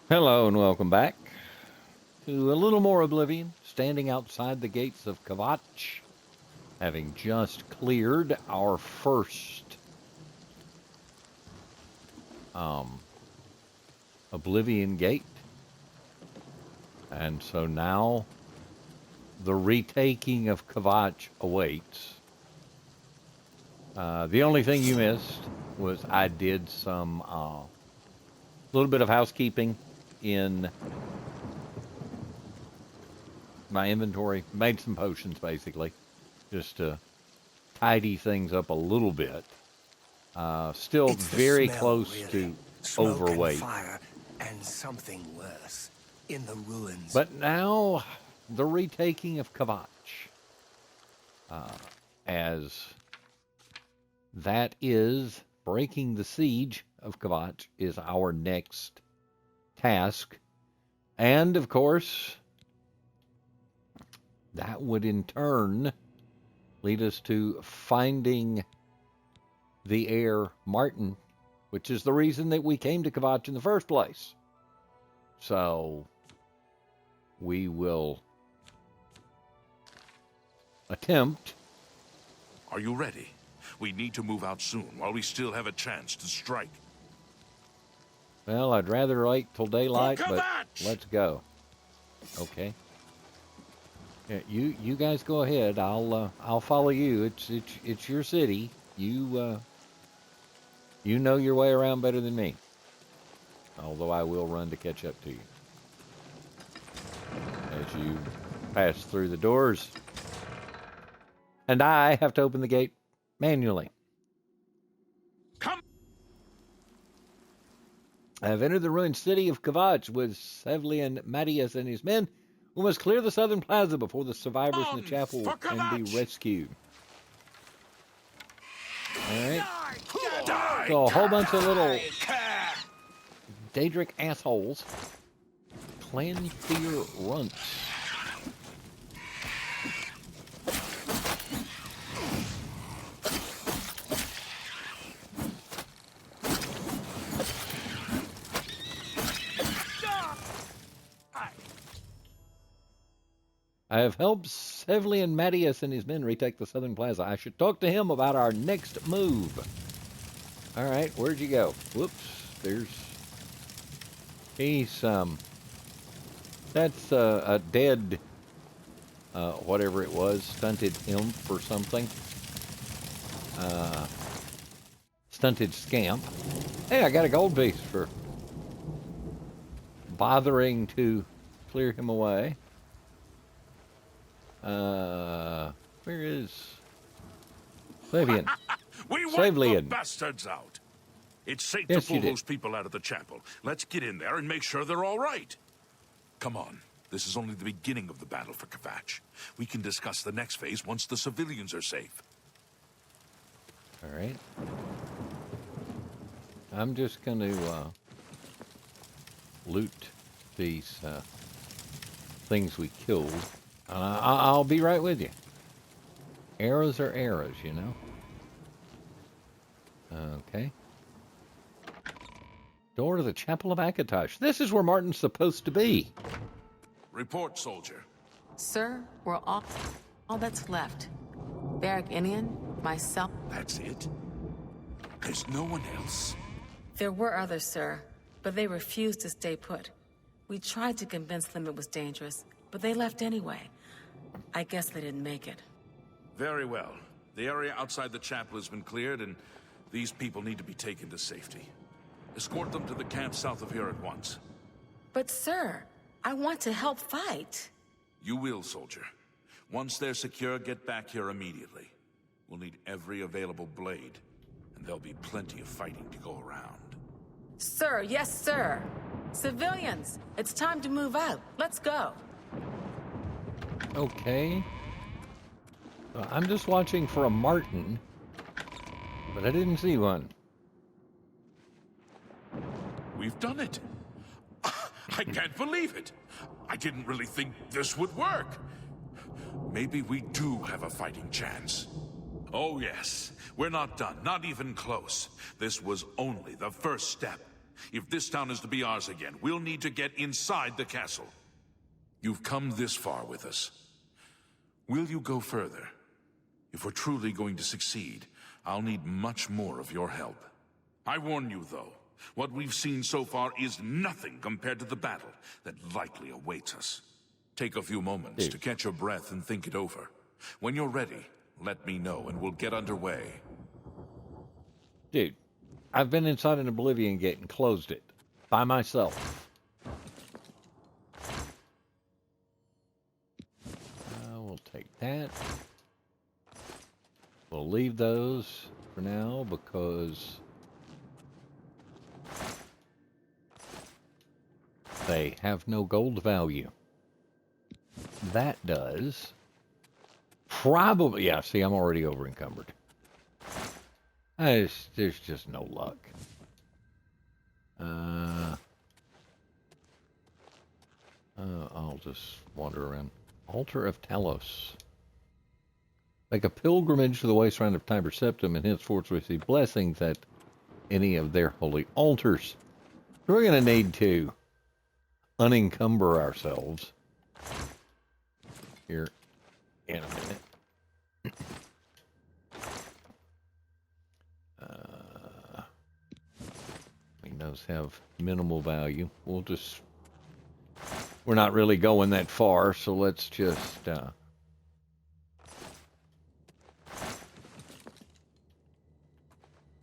Hello and welcome back to a little more Oblivion, standing outside the gates of Kvatch, having just cleared our first Oblivion gate. And so now the retaking of Kvatch awaits. The only thing you missed was I did some little bit of housekeeping in my inventory, made some potions basically, just to tidy things up a little bit. Still It's the very smell, close really. to Smoke overweight. and fire, and something worse in the ruins. But now the retaking of Kvatch, as that is breaking the siege of Kvatch, is our next task. And of course, that would in turn lead us to finding the heir Martin, which is the reason that we came to Kvatch in the first place. So we will attempt. Are you ready? We need to move out soon while we still have a chance to strike. Well, I'd rather wait till daylight, but Kvatch! let's go. Okay. Yeah, you guys go ahead. I'll follow you. It's your city. You know your way around better than me. Although I will run to catch up to you as you pass through the doors. And I have to open the gate manually. Come! I have entered the ruined city of Kvatch with Sevlian Mattias and his men. We must clear the southern plaza before the survivors in the chapel can be rescued. All right. So a whole bunch of little Daedric assholes. Clanfear runts. I have helped Sevlian Mattias and his men retake the southern plaza. I should talk to him about our next move. All right, where'd you go? Whoops, he's, that's a dead, whatever it was, stunted imp or something. Stunted scamp. Hey, I got a gold piece for bothering to clear him away. Where is Savian? We wiped the Savlian. bastards out. It's safe Yes, to you pull did. those people out of the chapel. Let's get in there and make sure they're all right. Come on. This is only the beginning of the battle for Kvatch. We can discuss the next phase once the civilians are safe. All right. I'm just going to loot these things we killed. I'll be right with you. Arrows are arrows, you know. Okay. Door to the Chapel of Akatosh. This is where Martin's supposed to be. Report, soldier. Sir, we're all that's left. Barrack Inian, myself. That's it? There's no one else? There were others, sir, but they refused to stay put. We tried to convince them it was dangerous, but they left anyway. I guess they didn't make it. Very well. The area outside the chapel has been cleared, and these people need to be taken to safety. Escort them to the camp south of here at once. But sir, I want to help fight. You will, soldier. Once they're secure, get back here immediately. We'll need every available blade, and there'll be plenty of fighting to go around. Sir, yes, sir. Civilians, it's time to move out. Let's go. Okay. I'm just watching for a Martin, but I didn't see one. We've done it. I can't believe it. I didn't really think this would work. Maybe we do have a fighting chance. Oh yes, we're not done, not even close. This was only the first step. If this town is to be ours again, we'll need to get inside the castle. You've come this far with us. Will you go further? If we're truly going to succeed, I'll need much more of your help. I warn you, though, what we've seen so far is nothing compared to the battle that likely awaits us. Take a few moments to catch your breath and think it over. When you're ready, let me know and we'll get underway. Dude, I've been inside an Oblivion gate and closed it by myself. We'll take that. We'll leave those for now because they have no gold value. That does. Probably, yeah, see, I'm already over encumbered. There's just no luck. I'll just wander around. Altar of Talos. Make a pilgrimage to the wasteland of Tiber Septim, and henceforth receive blessings at any of their holy altars. We're going to need to unencumber ourselves here in a minute. Those have minimal value. We're not really going that far, so let's just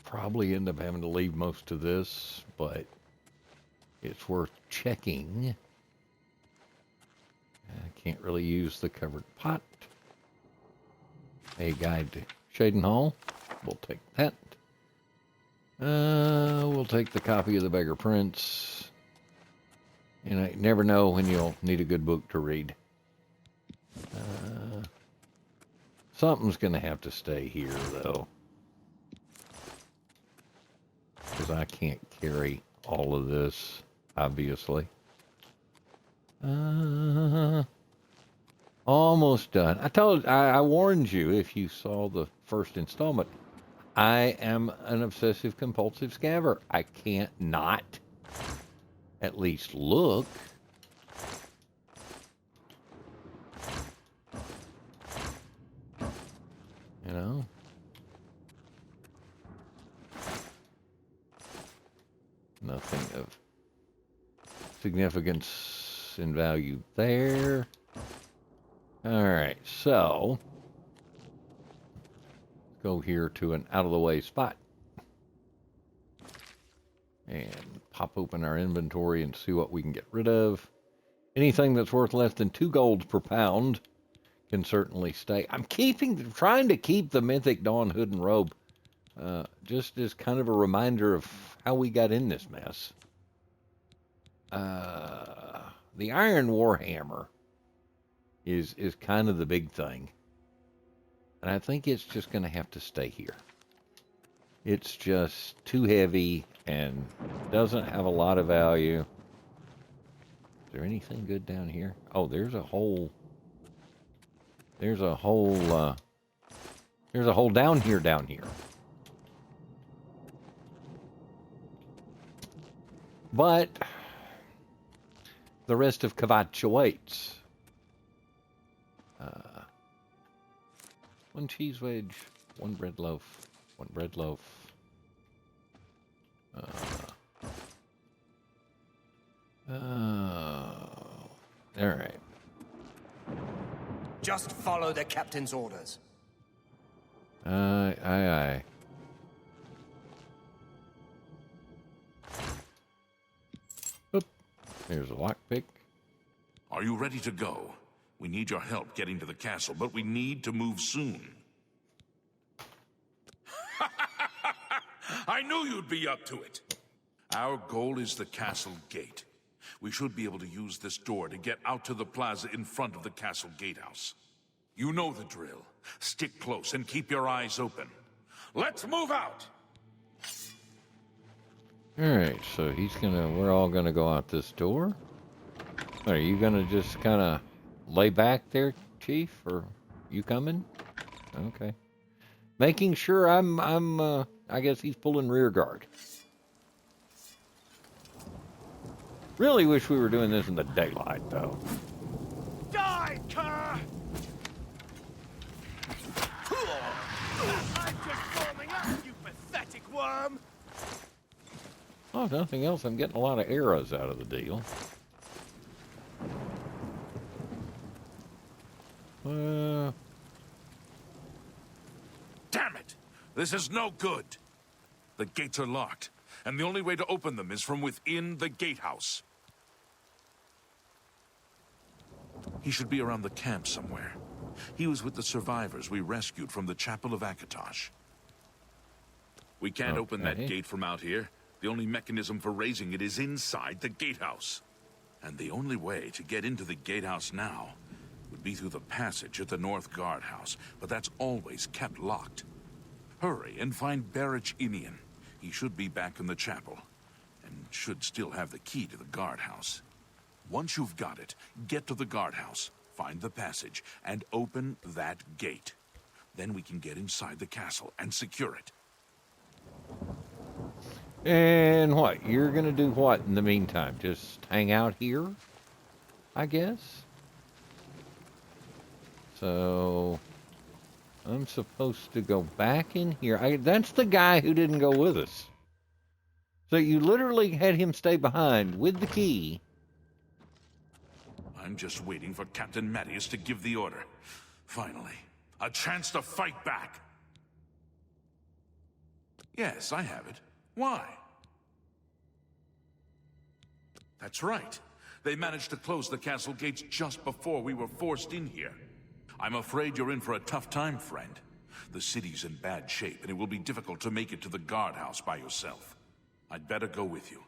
probably end up having to leave most of this, but it's worth checking. I can't really use the covered pot. A guide to Shaden Hall. We'll take that. We'll take the copy of the Beggar Prince. And I never know when you'll need a good book to read. Something's going to have to stay here, though. Because I can't carry all of this, obviously. Almost done. I warned you if you saw the first installment. I am an obsessive compulsive scaver. I can't not at least look. You know? Nothing of significance in value there. All right, so go here to an out-of-the-way spot and pop open our inventory and see what we can get rid of. Anything that's worth less than 2 gold per pound can certainly stay. I'm trying to keep the Mythic Dawn hood and robe just as kind of a reminder of how we got in this mess. The Iron Warhammer is kind of the big thing. And I think it's just going to have to stay here. It's just too heavy and doesn't have a lot of value. Is there anything good down here? Oh, there's a hole. There's a hole down here. But the rest of Kvatch awaits. 1 cheese wedge, 1 bread loaf, 1 bread loaf. All right. Just follow the captain's orders. Aye. Oop. Here's a lockpick. Are you ready to go? We need your help getting to the castle, but we need to move soon. I knew you'd be up to it. Our goal is the castle gate. We should be able to use this door to get out to the plaza in front of the castle gatehouse. You know the drill. Stick close and keep your eyes open. Let's move out! Alright, so we're all gonna go out this door. Are you gonna just kinda lay back there, Chief, or you coming? Okay. Making sure I guess he's pulling rear guard. Really wish we were doing this in the daylight, though. Die, cur! I'm just warming up, you pathetic worm! Oh, if nothing else, I'm getting a lot of arrows out of the deal. Damn it! This is no good. The gates are locked, and the only way to open them is from within the gatehouse. He should be around the camp somewhere. He was with the survivors we rescued from the Chapel of Akatosh. We can't open that gate from out here. The only mechanism for raising it is inside the gatehouse. And the only way to get into the gatehouse now would be through the passage at the North Guardhouse, but that's always kept locked. Hurry and find Barrich Inian. He should be back in the chapel, and should still have the key to the guardhouse. Once you've got it, get to the guardhouse, find the passage, and open that gate. Then we can get inside the castle and secure it. And what? You're going to do what in the meantime? Just hang out here, I guess? So, I'm supposed to go back in here. That's the guy who didn't go with us. So you literally had him stay behind with the key. I'm just waiting for Captain Mattias to give the order. Finally, a chance to fight back. Yes, I have it. Why? That's right. They managed to close the castle gates just before we were forced in here. I'm afraid you're in for a tough time, friend. The city's in bad shape, and it will be difficult to make it to the guardhouse by yourself. I'd better go with you.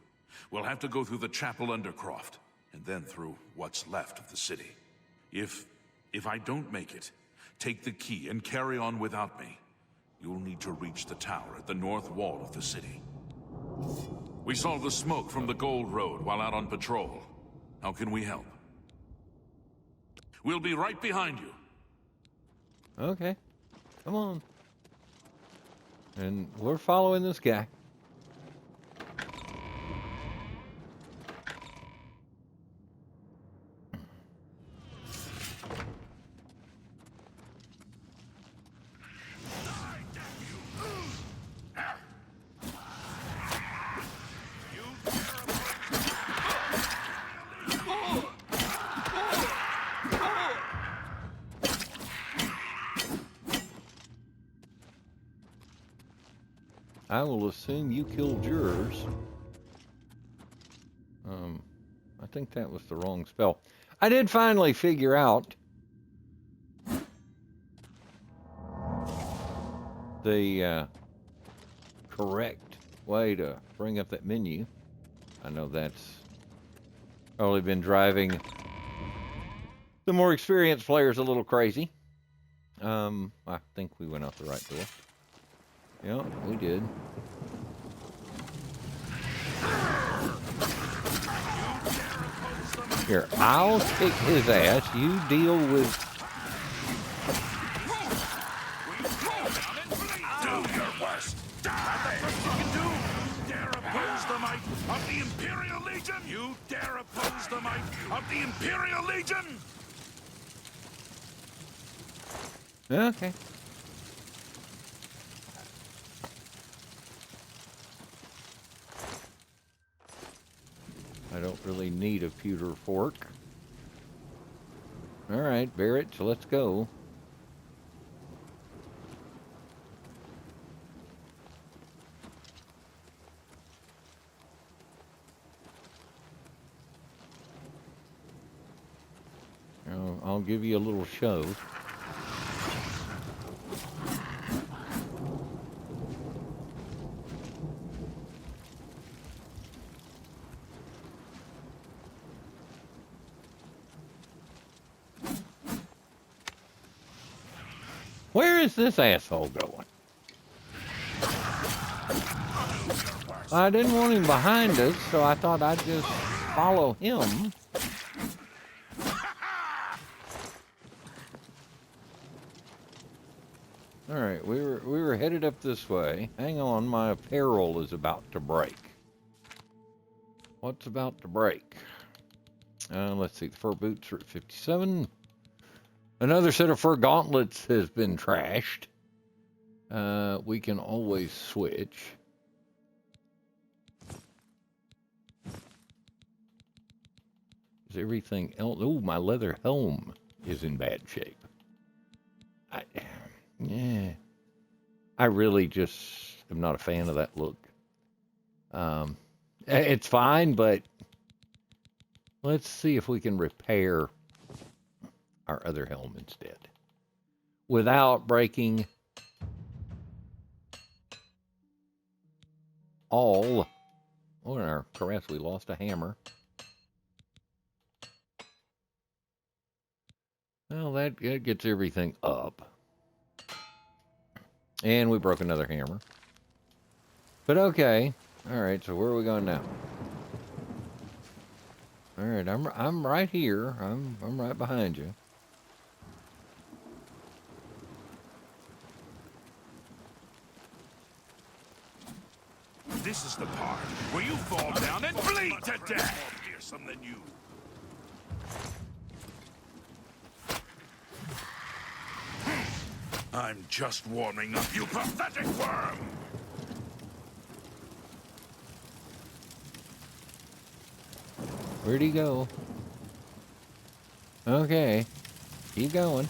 We'll have to go through the chapel undercroft, and then through what's left of the city. If I don't make it, take the key and carry on without me. You'll need to reach the tower at the north wall of the city. We saw the smoke from the Gold Road while out on patrol. How can we help? We'll be right behind you. Okay. Come on. And we're following this guy. I will assume you killed yours. I think that was the wrong spell. I did finally figure out the correct way to bring up that menu. I know that's probably been driving the more experienced players a little crazy. I think we went out the right door. Yeah, we did. Here, I'll kick his ass. You deal with... Do your worst. Die! You dare oppose the might of the Imperial Legion? You dare oppose the might of the Imperial Legion? Okay. I don't really need a pewter fork. All right, Barrett, so let's go. I'll give you a little show. Where is this asshole going? I didn't want him behind us, so I thought I'd just follow him. All right, we were headed up this way. Hang on, my apparel is about to break. What's about to break? Let's see. The fur boots are at 57. Another set of fur gauntlets has been trashed. We can always switch. Is everything else? Ooh, my leather helm is in bad shape. Yeah. I really just am not a fan of that look. It's fine, but let's see if we can repair our other helm instead without breaking all. Oh, in our caress, we lost a hammer. Well, that gets everything up. And we broke another hammer. But okay. All right, so where are we going now? All right, I'm right here. I'm right behind you. This is the part where you fall down and bleed to death. More fearsome than you. I'm just warming up, you pathetic worm! Where'd he go? Okay, keep going.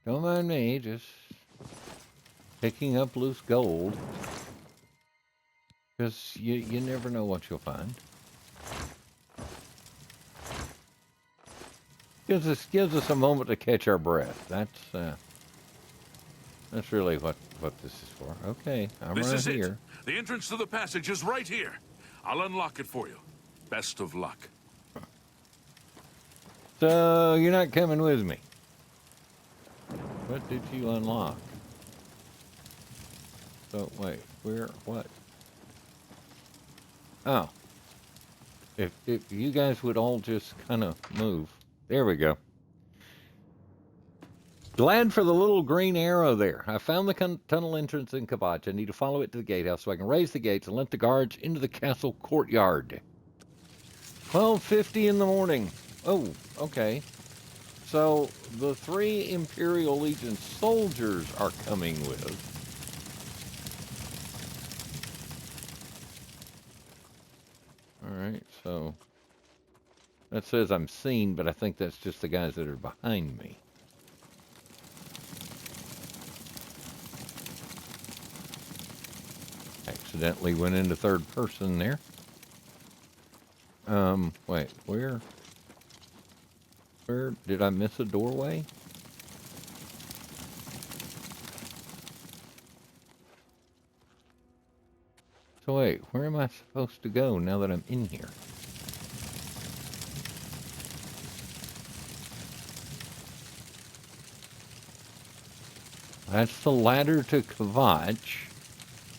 Don't mind me, just picking up loose gold. Because you never know what you'll find. Gives us a moment to catch our breath. That's really what this is for. Okay, I'm This right is here. it. The entrance to the passage is right here. I'll unlock it for you. Best of luck. So you're not coming with me. What did you unlock? So wait, what? Oh. If you guys would all just kind of move. There we go. Glad for the little green arrow there. I found the tunnel entrance in Kavach. I need to follow it to the gatehouse so I can raise the gates and let the guards into the castle courtyard. 12:50 in the morning. Oh, okay. So the 3 Imperial Legion soldiers are coming with. Alright, so that says I'm seen, but I think that's just the guys that are behind me. Accidentally went into third person there. Wait, where did I miss a doorway? So wait, where am I supposed to go now that I'm in here? That's the ladder to Kavach.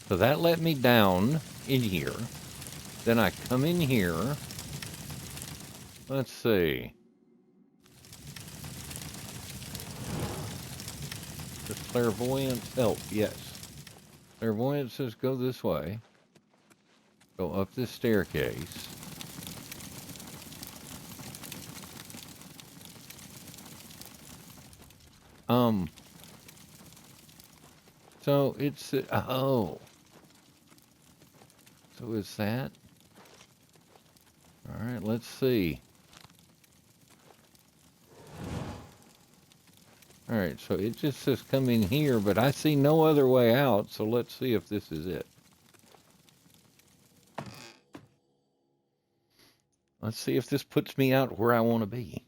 So that let me down in here. Then I come in here. Let's see. Does clairvoyance help? Yes. Clairvoyance says go this way. Go up this staircase. So it's, oh. So is that? All right, let's see. All right, so it just says come in here, but I see no other way out, so let's see if this is it. Let's see if this puts me out where I want to be.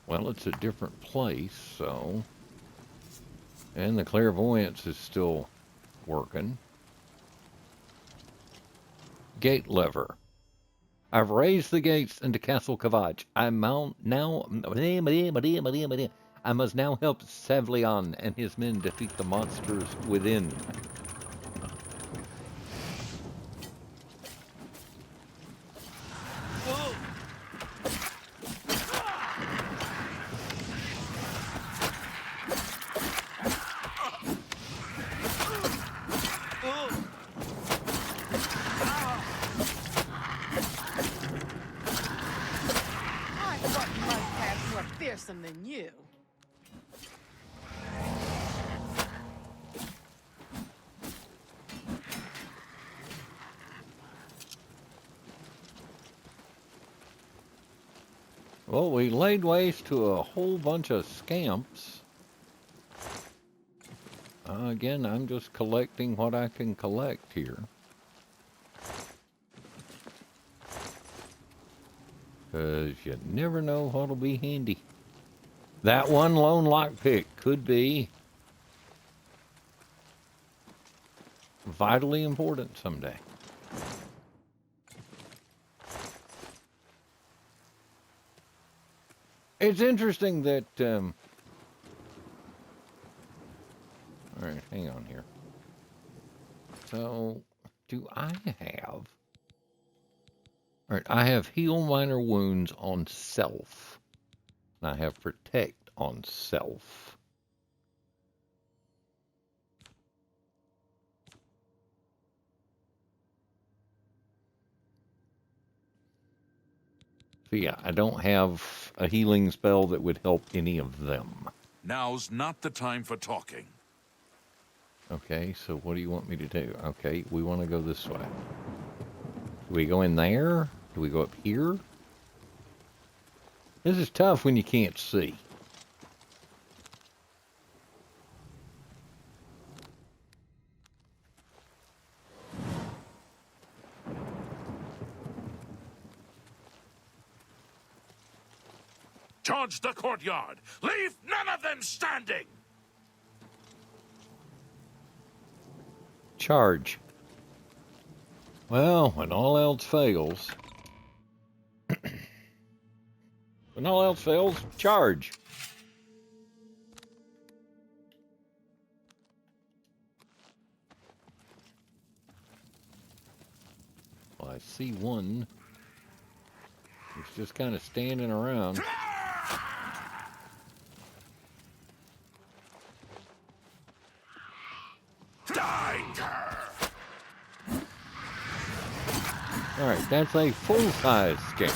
Well, it's a different place, so... And the clairvoyance is still working. Gate lever. I've raised the gates into Castle Kavach. I must now help Savlion and his men defeat the monsters within. I thought mud cats more fearsome than you. Well, we laid waste to a whole bunch of scamps. Again, I'm just collecting what I can collect here. Because you never know what'll be handy. That one lone lockpick could be vitally important someday. It's interesting that, all right, hang on here. So, do I have, all right, I have heal minor wounds on self. And I have protect on self. So yeah, I don't have a healing spell that would help any of them. Now's not the time for talking. Okay, so what do you want me to do? Okay, we want to go this way. Do we go in there? Do we go up here? This is tough when you can't see. Charge the courtyard! Leave none of them standing! Charge. Well, when all else fails... when all else fails, charge. Well, I see one. He's just kind of standing around. All right, that's a full-size scamp.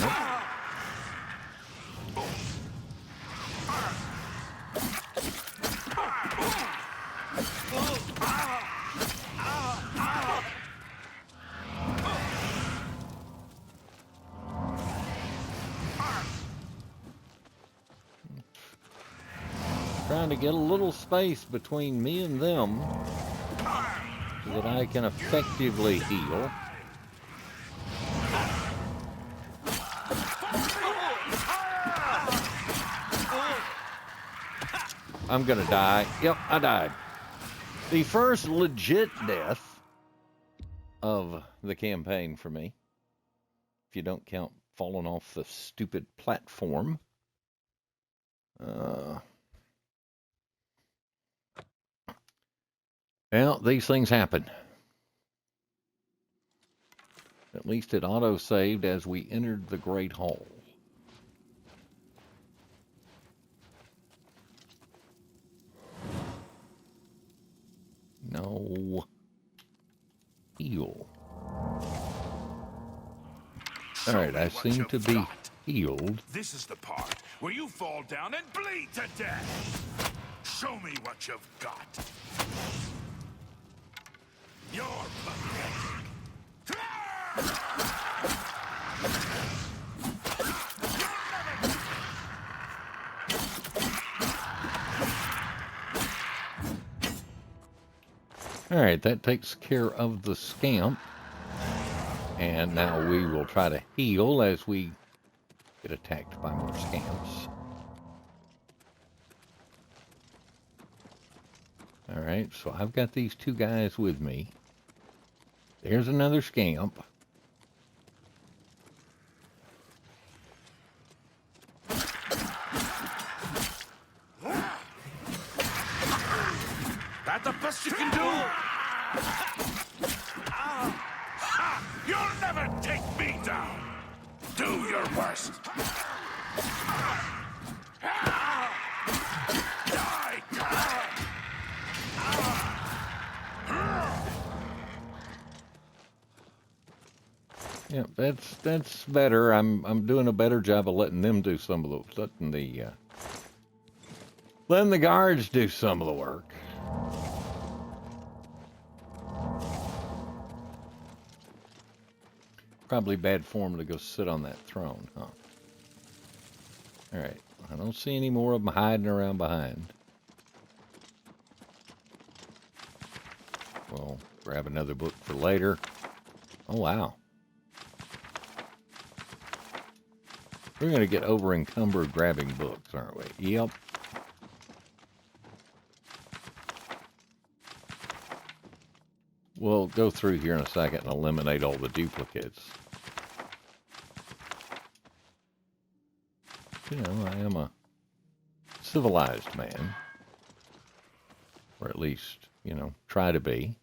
Trying to get a little space between me and them so that I can effectively heal. I'm gonna die. Yep, I died. The first legit death of the campaign for me, if you don't count falling off the stupid platform. Well, these things happen. At least it auto-saved as we entered the Great Hall. No. Heal. Alright, I seem to be healed. This is the part where you fall down and bleed to death. Show me what you've got. You're pathetic. Alright, that takes care of the scamp. And now we will try to heal as we get attacked by more scamps. Alright, so I've got these two guys with me. There's another scamp. best you can do? You'll never take me down. Do your worst. Yeah, that's better. I'm doing a better job of letting them do some of the letting the guards do some of the work. Probably bad form to go sit on that throne, huh? All right, I don't see any more of them hiding around behind. We'll grab another book for later. Oh wow. We're going to get over encumbered grabbing books, aren't we? Yep. We'll go through here in a second and eliminate all the duplicates. You know, I am a civilized man. Or at least, you know, try to be.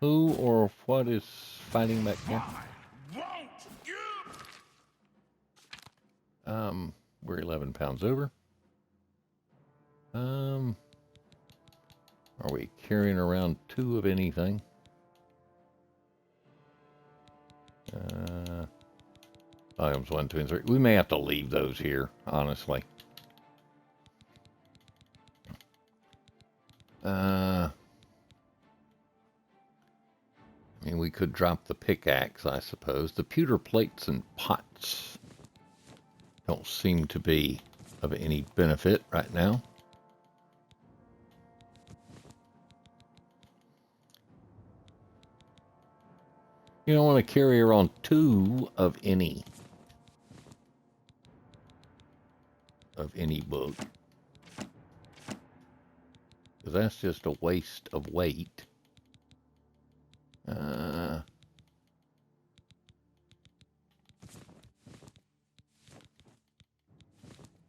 Who or what is fighting back here? We're 11 pounds over. Are we carrying around 2 of anything? Items 1, 2, and 3. We may have to leave those here, honestly. I mean, we could drop the pickaxe, I suppose. The pewter plates and pots don't seem to be of any benefit right now. You don't want to carry around 2 of any book, because that's just a waste of weight.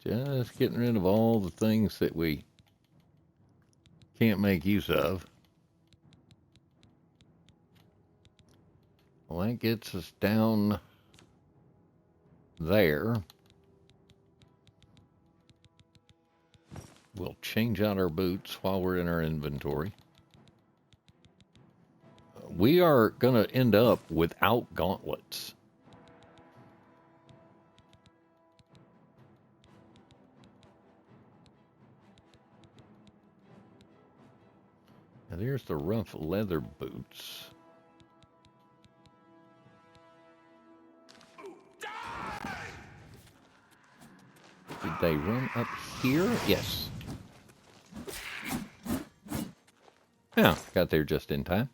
Just getting rid of all the things that we can't make use of. Well, that gets us down there. We'll change out our boots while we're in our inventory. We are going to end up without gauntlets. Now there's the rough leather boots. Did they run up here? Yes. Yeah, got there just in time.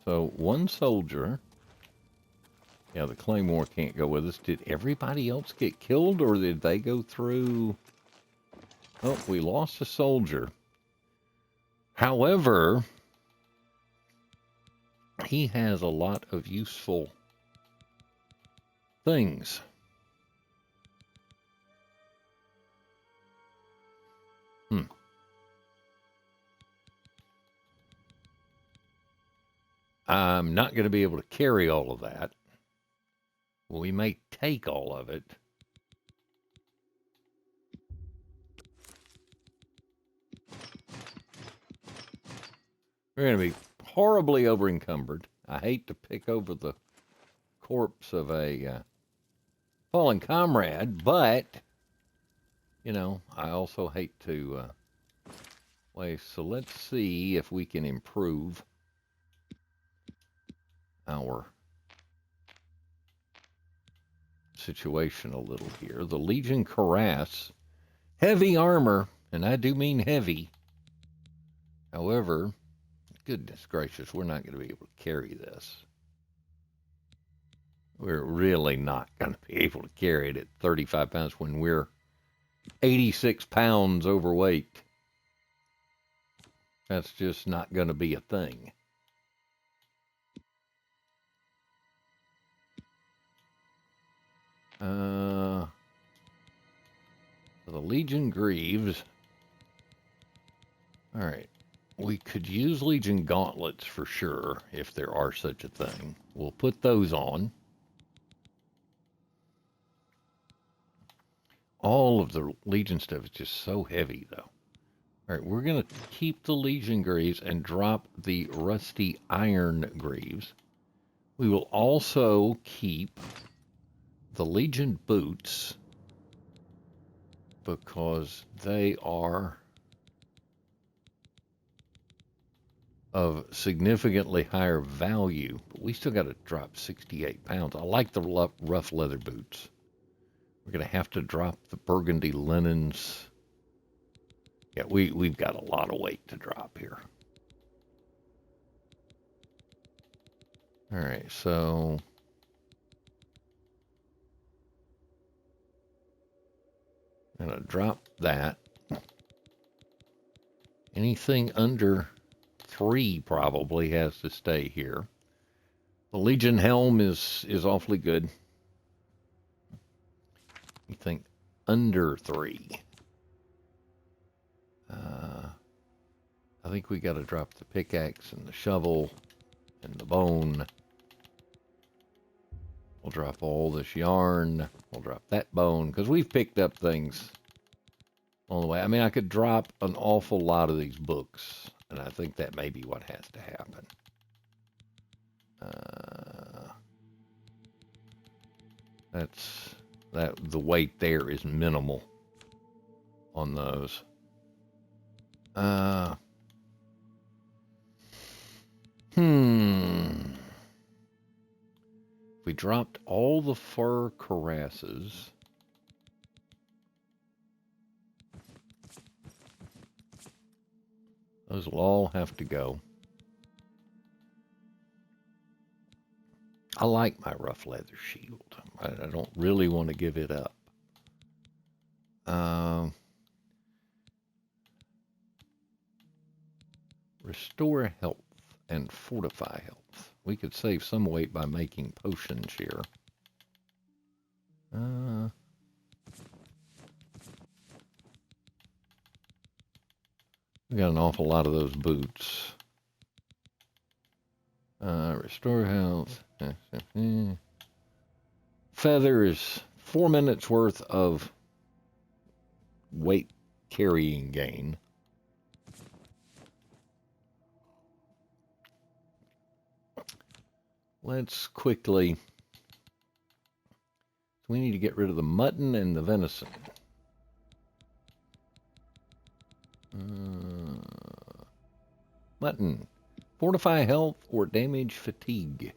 So, 1 soldier. Yeah, the Claymore can't go with us. Did everybody else get killed, or did they go through? Oh, we lost a soldier. However, he has a lot of useful things. I'm not going to be able to carry all of that. We may take all of it. We're going to be horribly over encumbered. I hate to pick over the corpse of a fallen comrade, but, you know, I also hate to waste. So let's see if we can improve our situation a little here. The Legion Cuirass, heavy armor, and I do mean heavy. However, goodness gracious, we're not going to be able to carry this. We're really not going to be able to carry it at 35 pounds when we're 86 pounds overweight. That's just not going to be a thing. The Legion Greaves. All right. We could use Legion Gauntlets for sure, if there are such a thing. We'll put those on. All of the Legion stuff is just so heavy, though. All right, we're going to keep the Legion Greaves and drop the Rusty Iron Greaves. We will also keep the Legion Boots because they are of significantly higher value. But we still got to drop 68 pounds. I like the rough leather boots. We're going to have to drop the burgundy linens. Yeah, we've got a lot of weight to drop here. All right, so I'm going to drop that. Anything under 3 probably has to stay here. The Legion helm is awfully good. Anything under 3. I think we got to drop the pickaxe and the shovel and the bone. We'll drop all this yarn. We'll drop that bone because we've picked up things on the way. I mean, I could drop an awful lot of these books, and I think that may be what has to happen. The weight there is minimal on those. If we dropped all the fur cuirasses, those will all have to go. I like my rough leather shield. I don't really want to give it up. Restore health and fortify health. We could save some weight by making potions here. We got an awful lot of those boots. Restore health. Feather is 4 minutes worth of weight carrying gain. Let's quickly. We need to get rid of the mutton and the venison. Mutton. Fortify health or damage fatigue.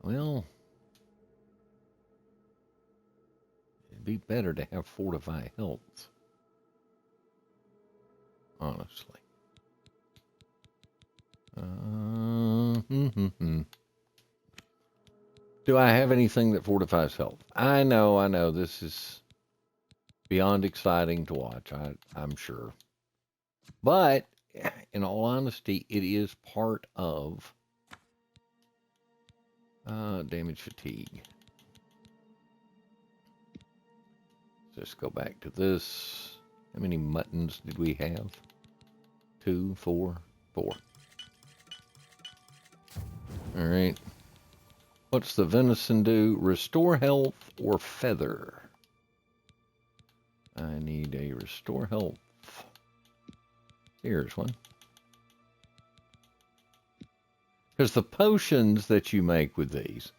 Well, it'd be better to have fortify health. Honestly. Do I have anything that fortifies health? I know. This is beyond exciting to watch, I'm sure. But, in all honesty, it is part of damage fatigue. Let's go back to this. How many muttons did we have? 2, 4, 4. All right. What's the venison do? Restore health or feather? I need a restore health. Here's one. Because the potions that you make with these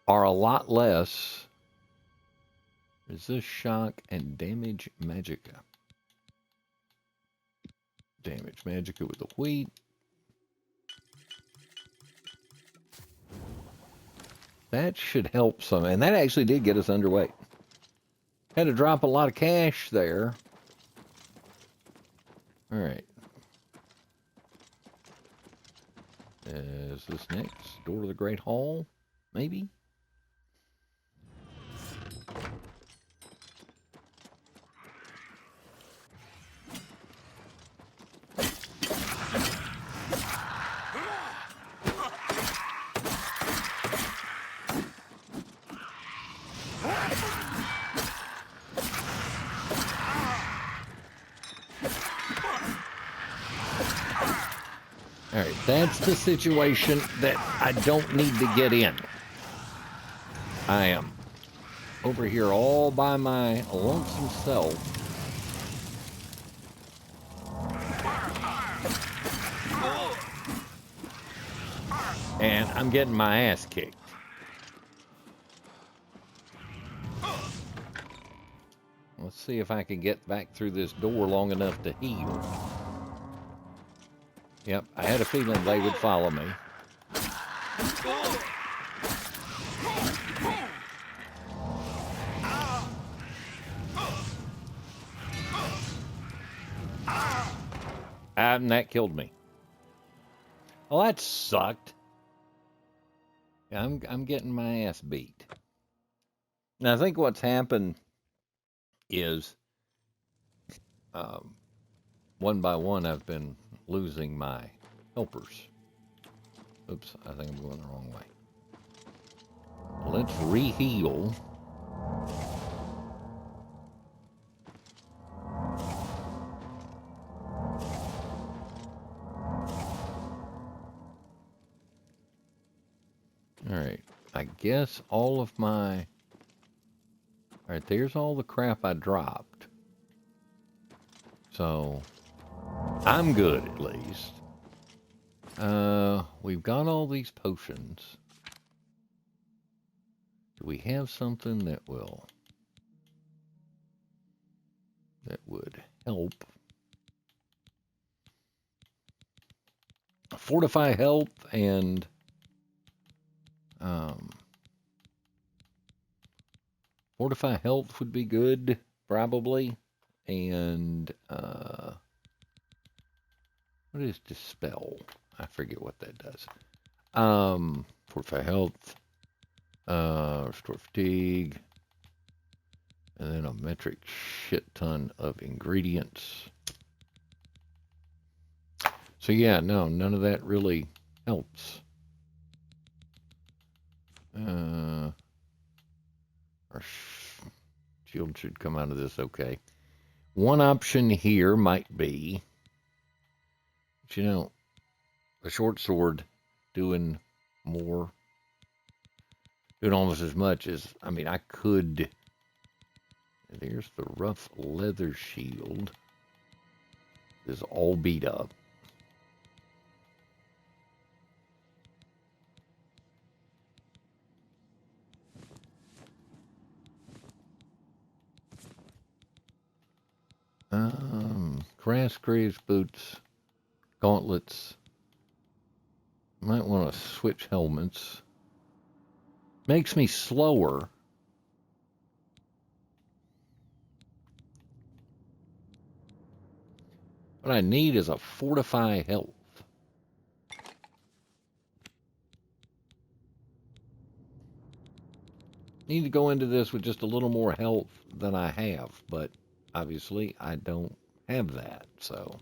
are a lot less. Resist shock and damage magicka. Damage magicka with the wheat. That should help some. And that actually did get us underweight. Had to drop a lot of cash there. All right. Is this next? Door to the Great Hall? Maybe? All right, that's the situation that I don't need to get in. I am over here all by my lonesome self. And I'm getting my ass kicked. Let's see if I can get back through this door long enough to heal. Yep, I had a feeling they would follow me. And that killed me. Well, that sucked. I'm getting my ass beat. Now, I think what's happened is one by one I've been losing my helpers. Oops, I think I'm going the wrong way. Let's re-heal. Alright, I guess all of my... Alright, there's all the crap I dropped. So, I'm good at least. We've got all these potions. Do we have something that would help? Fortify health and fortify health would be good, probably. And what is dispel? I forget what that does. Fortify health, restore fatigue, and then a metric shit ton of ingredients. So yeah, no, none of that really helps. Our shield should come out of this okay. One option here might be, but you know, the short sword doing almost as much as, I mean, I could. There's the rough leather shield. It's all beat up. Grass boots, gauntlets. Might want to switch helmets. Makes me slower. What I need is a fortify health. Need to go into this with just a little more health than I have, but obviously I don't have that, so.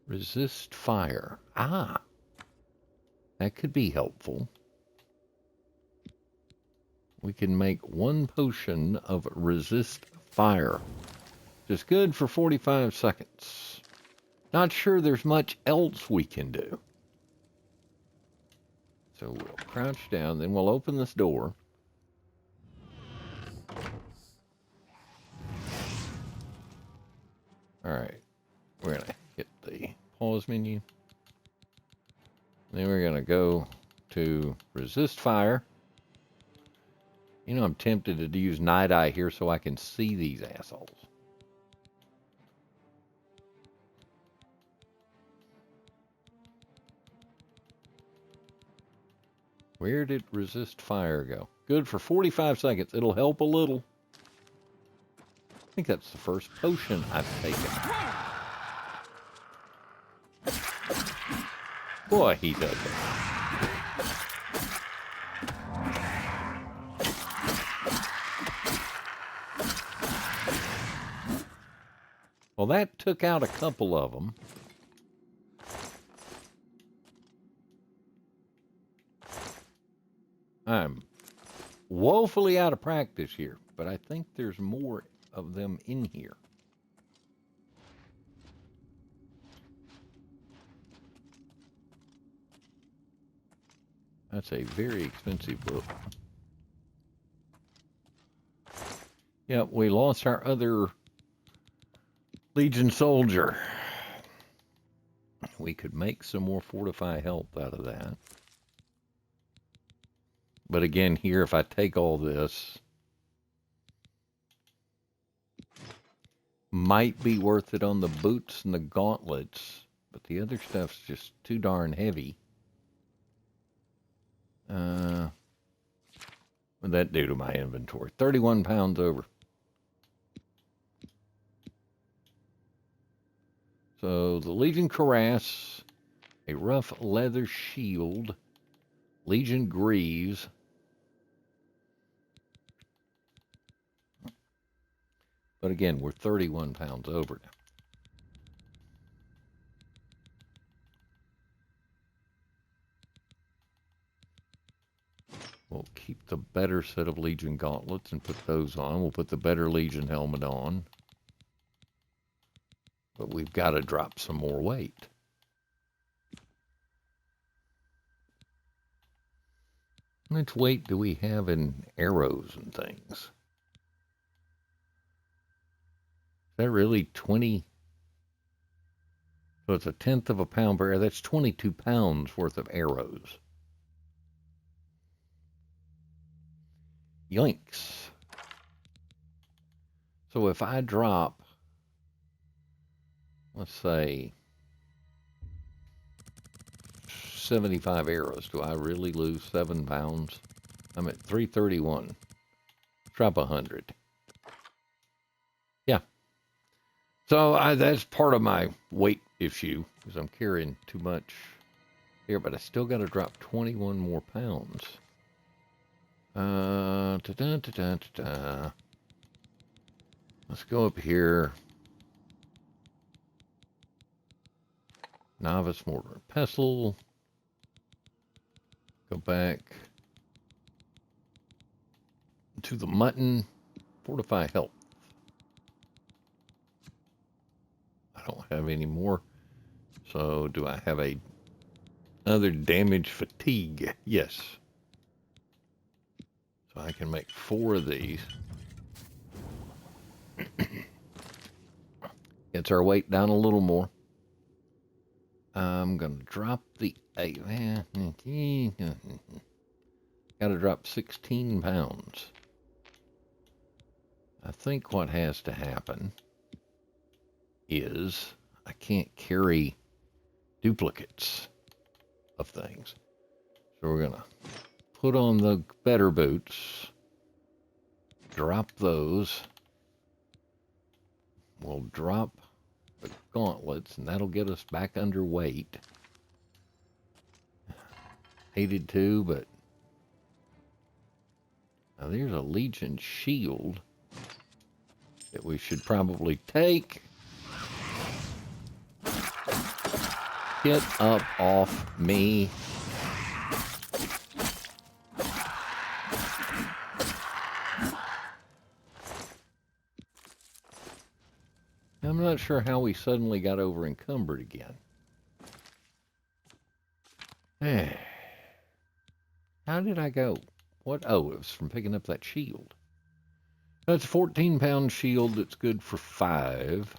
Resist fire. Ah, that could be helpful. We can make one potion of resist fire. Just good for 45 seconds. Not sure there's much else we can do. So we'll crouch down, then we'll open this door. Alright, we're going to hit the pause menu. Then we're going to go to resist fire. You know, I'm tempted to use Night Eye here so I can see these assholes. Where did resist fire go? Good for 45 seconds. It'll help a little. I think that's the first potion I've taken. Boy, he does it. Well, that took out a couple of them. I'm woefully out of practice here, but I think there's more of them in here. That's a very expensive book. Yep, we lost our other Legion soldier. We could make some more fortify health out of that. But again, here, if I take all this, might be worth it on the boots and the gauntlets, but the other stuff's just too darn heavy. What'd that do to my inventory? 31 pounds over. So the Legion Cuirass, a rough leather shield, Legion Greaves. But again, we're 31 pounds over now. We'll keep the better set of Legion gauntlets and put those on. We'll put the better Legion helmet on. But we've got to drop some more weight. How much weight do we have in arrows and things? Is that really 20? So it's a tenth of a pound per arrow. That's 22 pounds worth of arrows. Yoinks. So if I drop, let's say, 75 arrows, do I really lose 7 pounds? I'm at 331. Drop 100. Yeah. So that's part of my weight issue, because I'm carrying too much here, but I still got to drop 21 more pounds. Let's go up here. Novice mortar and pestle. Go back to the mutton. Fortify health. I don't have any more. So do I have another damage fatigue? Yes. So I can make 4 of these. Gets our weight down a little more. I'm going to drop the... Got to drop 16 pounds. I think what has to happen is I can't carry duplicates of things. So we're going to put on the better boots, drop those. We'll drop the gauntlets, and that'll get us back under weight. Hated to, but now there's a Legion shield that we should probably take. Get up off me. I'm not sure how we suddenly got over encumbered again. How did I go? What? Oh, it was from picking up that shield. That's a 14-pound shield that's good for 5.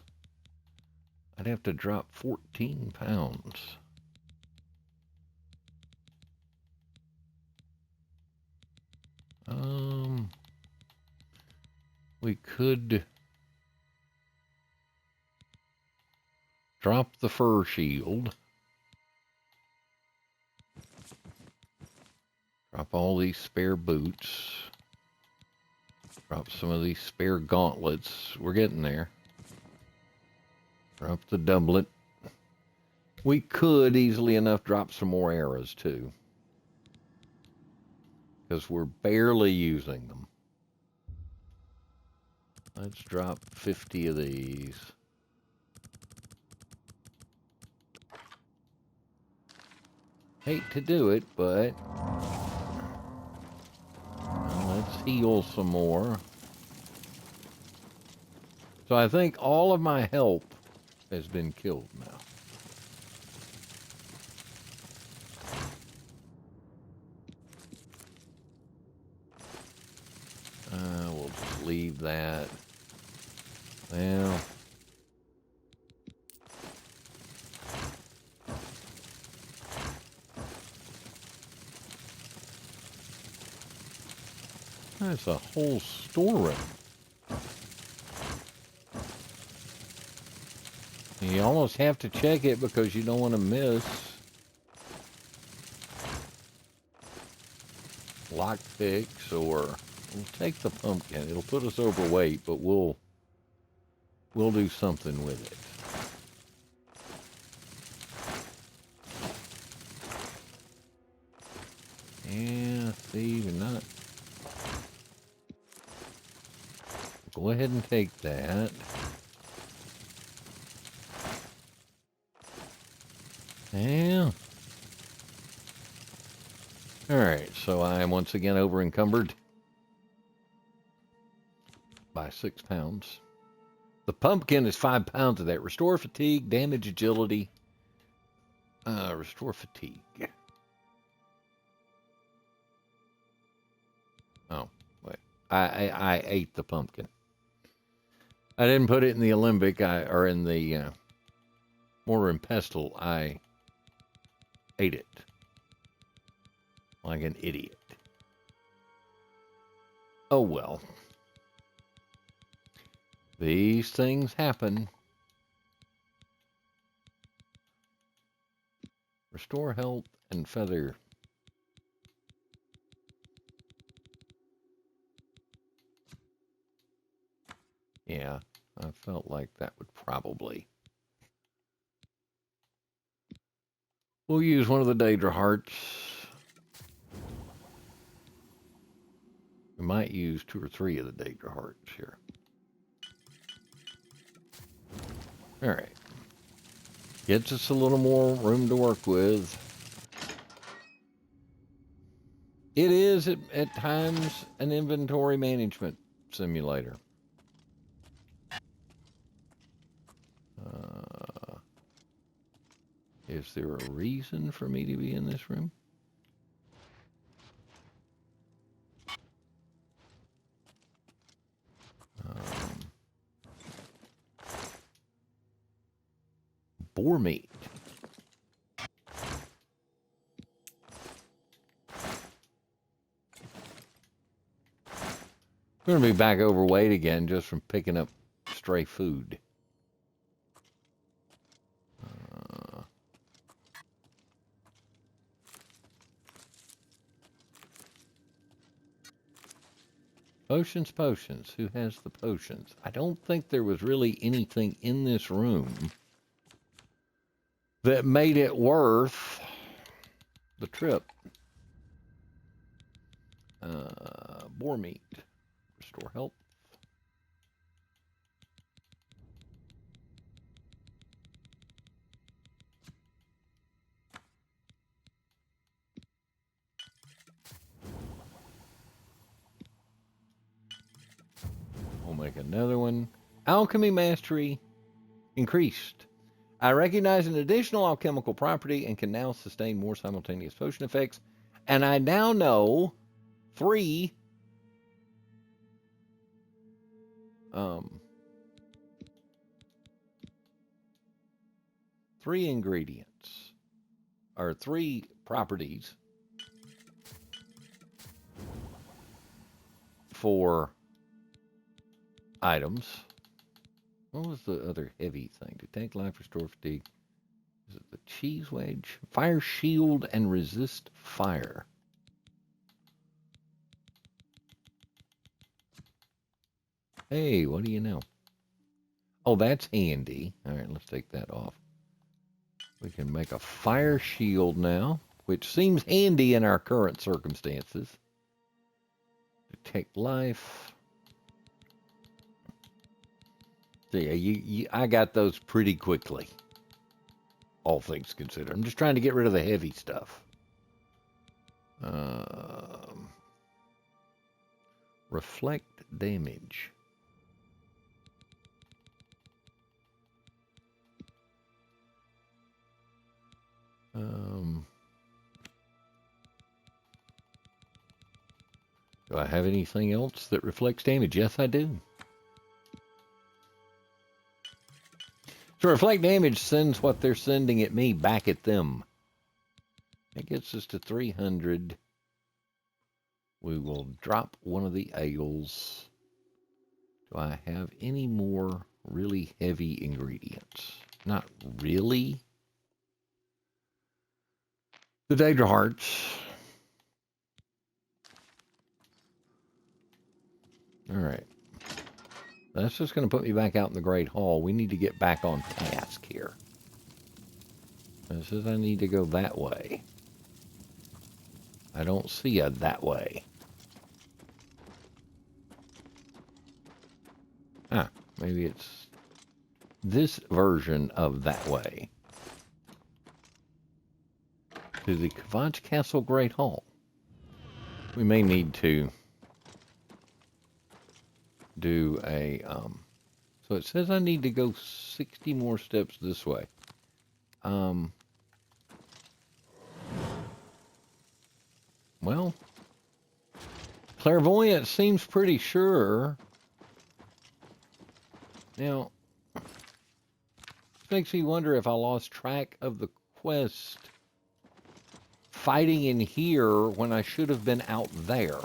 I'd have to drop 14 pounds. We could drop the fur shield. Drop all these spare boots. Drop some of these spare gauntlets. We're getting there. Drop the doublet. We could easily enough drop some more arrows too, because we're barely using them. Let's drop 50 of these. Hate to do it, but let's heal some more. So I think all of my help has been killed now. leave that. Well. That's a whole storeroom. You almost have to check it because you don't want to miss lockpicks, or we'll take the pumpkin. It'll put us overweight, but we'll do something with it. Yeah, see, we're not. Go ahead and take that. Yeah. Alright, so I am once again over encumbered by 6 pounds. The pumpkin is 5 pounds of that. Restore fatigue, damage agility. Restore fatigue. Oh, wait. I ate the pumpkin. I didn't put it in the alembic, or in the mortar and pestle. I ate it like an idiot. Oh well. These things happen. Restore health and feather. Yeah, I felt like that would probably. We'll use one of the Daedra hearts. We might use 2 or 3 of the Daedra hearts here. All right. Gets us a little more room to work with. It is at times an inventory management simulator. Is there a reason for me to be in this room? Boar meat. We're going to be back overweight again just from picking up stray food. Potions. Who has the potions? I don't think there was really anything in this room that made it worth the trip. Boar meat. Restore health. We'll make another one. Alchemy mastery increased. I recognize an additional alchemical property and can now sustain more simultaneous potion effects. And I now know 3 ingredients, or 3 properties for items. What was the other heavy thing? To take life, restore fatigue. Is it the cheese wedge? Fire shield and resist fire. Hey, what do you know? Oh, that's handy. All right, let's take that off. We can make a fire shield now, which seems handy in our current circumstances. Detect life. So yeah, I got those pretty quickly, all things considered. I'm just trying to get rid of the heavy stuff. Reflect damage. Do I have anything else that reflects damage? Yes, I do. So reflect damage sends what they're sending at me back at them. That gets us to 300. We will drop one of the ales. Do I have any more really heavy ingredients? Not really. The Daedra Hearts. All right. That's just going to put me back out in the Great Hall. We need to get back on task here. It says I need to go that way. I don't see a that way. Ah, maybe it's this version of that way. To the Kavach Castle Great Hall. We may need to do a, so it says I need to go 60 more steps this way. Well, clairvoyance seems pretty sure. Now, this makes me wonder if I lost track of the quest fighting in here when I should have been out there.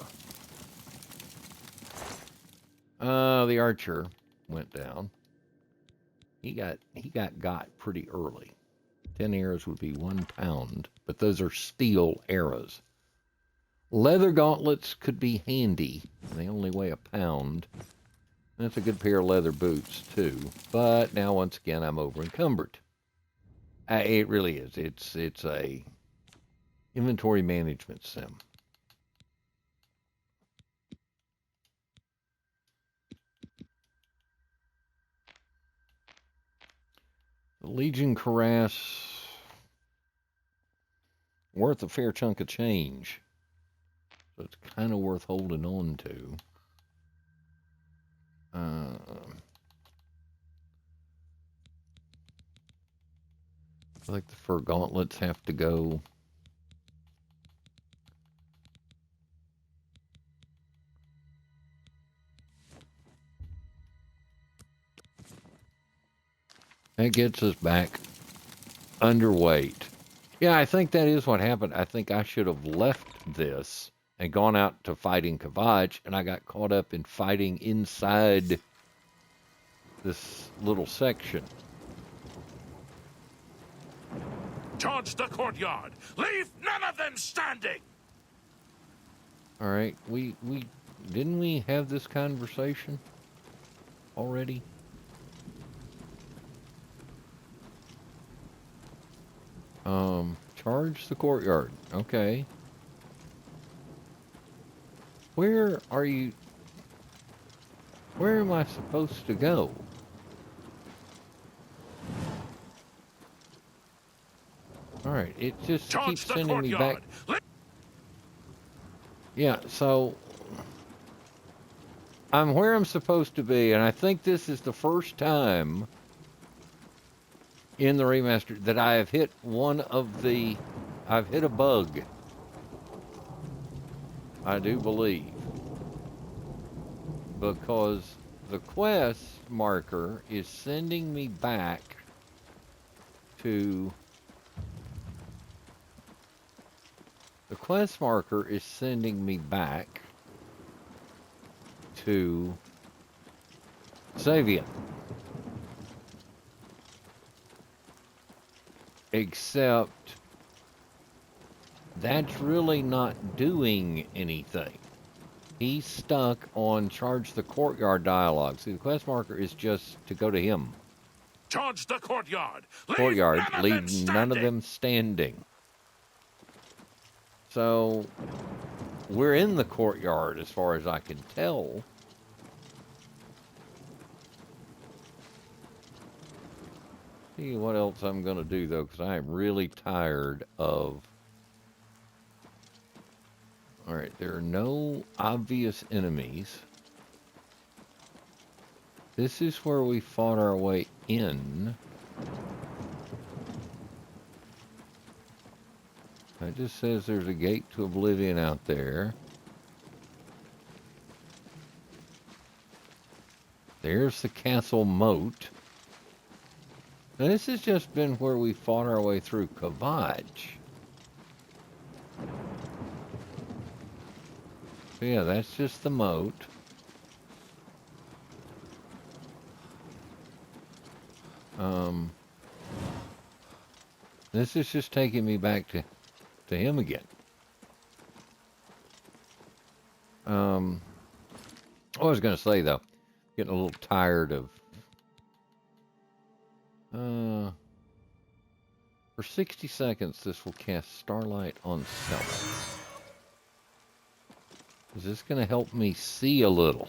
The archer went down. He got pretty early. 10 arrows would be 1 pound, but those are steel arrows. Leather gauntlets could be handy. They only weigh 1 pound. That's a good pair of leather boots, too. But now, once again, I'm over encumbered. It really is. It's a inventory management sim. The Legion Cuirass, worth a fair chunk of change. So it's kind of worth holding on to. I feel like the fur gauntlets have to go. That gets us back underweight. Yeah, I think that is what happened. I think I should have left this and gone out to fighting Kavach, and I got caught up in fighting inside this little section. Charge the courtyard. Leave none of them standing. All right, we didn't we have this conversation already? Charge the courtyard. Okay. Where are you? Where am I supposed to go? All right, it just keeps sending me back. Yeah, so I'm where I'm supposed to be, and I think this is the first time in the remaster that I have hit I've hit a bug. I do believe. Because the quest marker is sending me back to... The quest marker is sending me back to Savian. Except that's really not doing anything. He's stuck on charge the courtyard dialogue. See, the quest marker is just to go to him. Charge the courtyard. Leave none of them standing. So, we're in the courtyard as far as I can tell. See what else I'm going to do, though, because I am really tired of... Alright, there are no obvious enemies. This is where we fought our way in. It just says there's a gate to Oblivion out there. There's the castle moat. Now, this has just been where we fought our way through Kavaj. So yeah, that's just the moat. This is just taking me back to him again. I was going to say, though, getting a little tired of... for 60 seconds, this will cast Starlight on self. Is this going to help me see a little?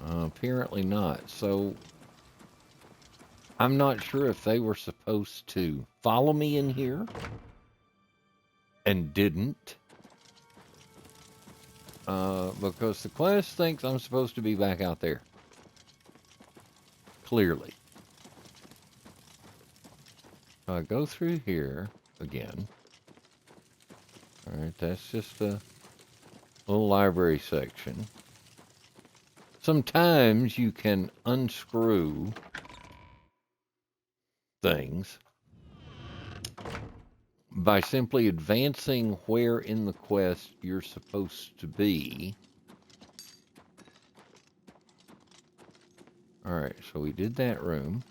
Apparently not. So, I'm not sure if they were supposed to follow me in here and didn't. Because the quest thinks I'm supposed to be back out there. Clearly. So I go through here again. Alright, that's just a little library section. Sometimes you can unscrew things by simply advancing where in the quest you're supposed to be. Alright, so we did that room.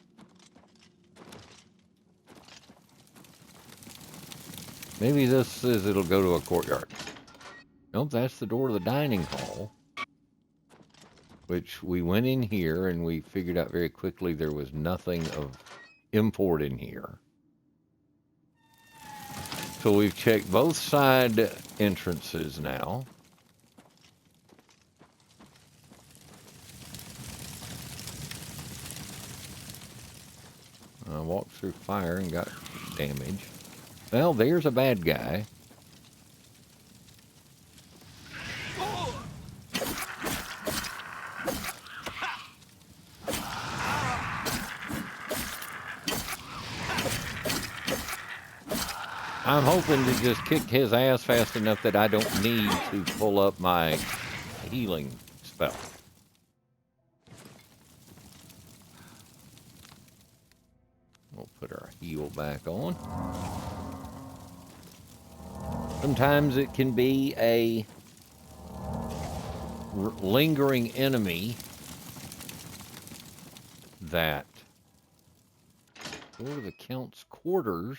Maybe this says it'll go to a courtyard. Nope, that's the door to the dining hall. Which we went in here and we figured out very quickly there was nothing of import in here. So we've checked both side entrances now. I walked through fire and got damage. Well, there's a bad guy. I'm hoping to just kick his ass fast enough that I don't need to pull up my healing spell. We'll put our heal back on. Sometimes it can be a lingering enemy that... Go to the Count's quarters.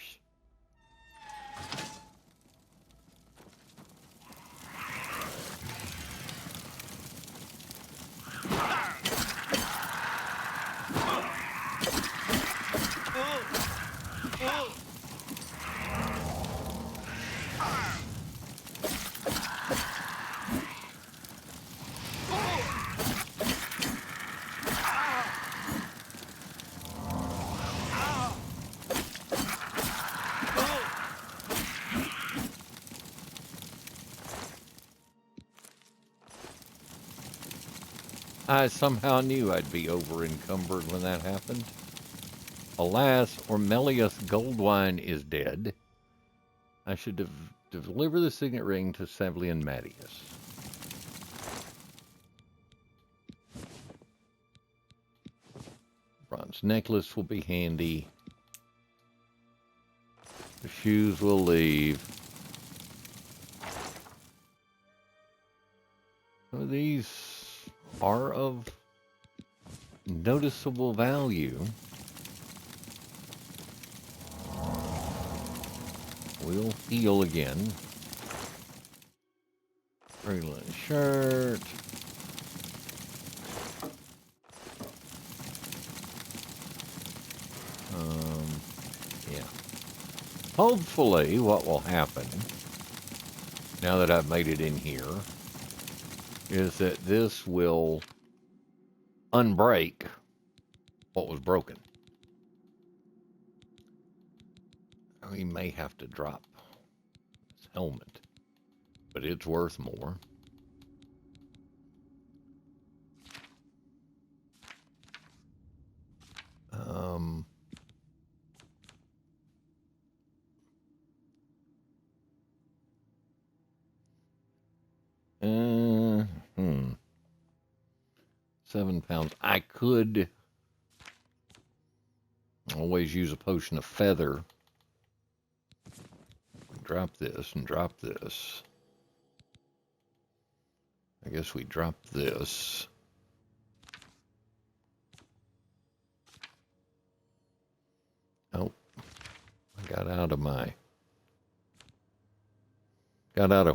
I somehow knew I'd be over-encumbered when that happened. Alas, Ormelius Goldwine is dead. I should deliver the signet ring to Sevlian Mattius. Bronze necklace will be handy. The shoes will leave. Some of these are of noticeable value. We'll heal again. Regular shirt. Yeah. Hopefully what will happen, now that I've made it in here, is that this will unbreak what was broken. We may have to drop his helmet, but it's worth more. 7 pounds. I could always use a potion of feather. Drop this and drop this. I guess we drop this. Oh, I got out of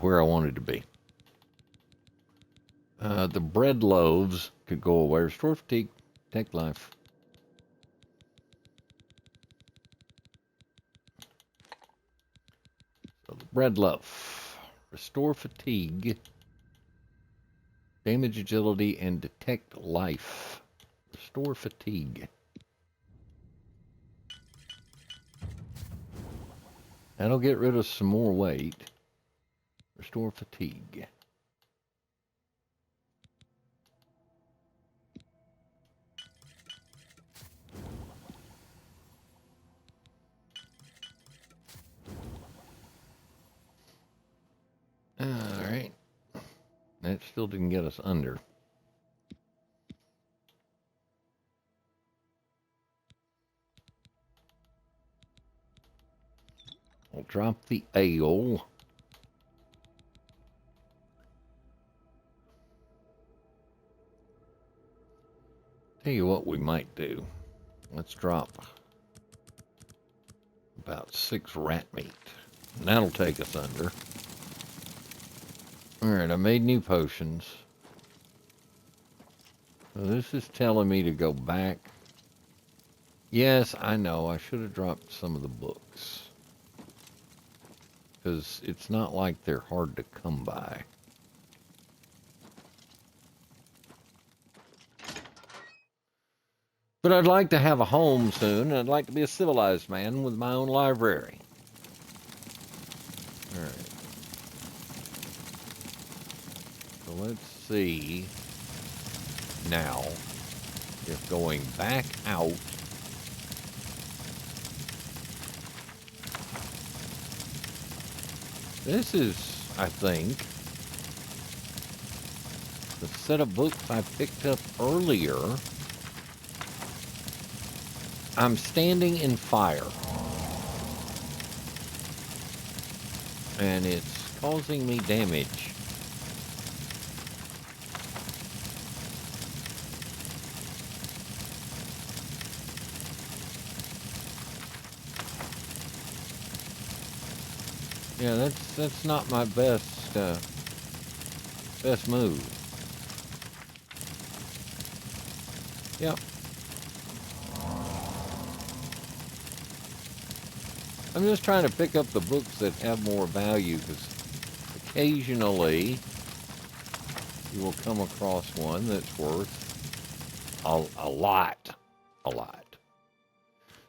where I wanted to be. The bread loaves could go away. Restore fatigue, take life. So the bread loaf. Restore fatigue, damage agility, and detect life. Restore fatigue. That'll get rid of some more weight. Restore fatigue. All right. That still didn't get us under. We'll drop the ale. Tell you what we might do. Let's drop about 6 rat meat. And that'll take us under. Alright, I made new potions. So this is telling me to go back. Yes, I know. I should have dropped some of the books. Because it's not like they're hard to come by. But I'd like to have a home soon, and I'd like to be a civilized man with my own library. Alright. So let's see now if going back out this is, I think, the set of books I picked up earlier. I'm standing in fire. And it's causing me damage. Yeah, that's not my best move. Yep. I'm just trying to pick up the books that have more value, because occasionally you will come across one that's worth a lot. So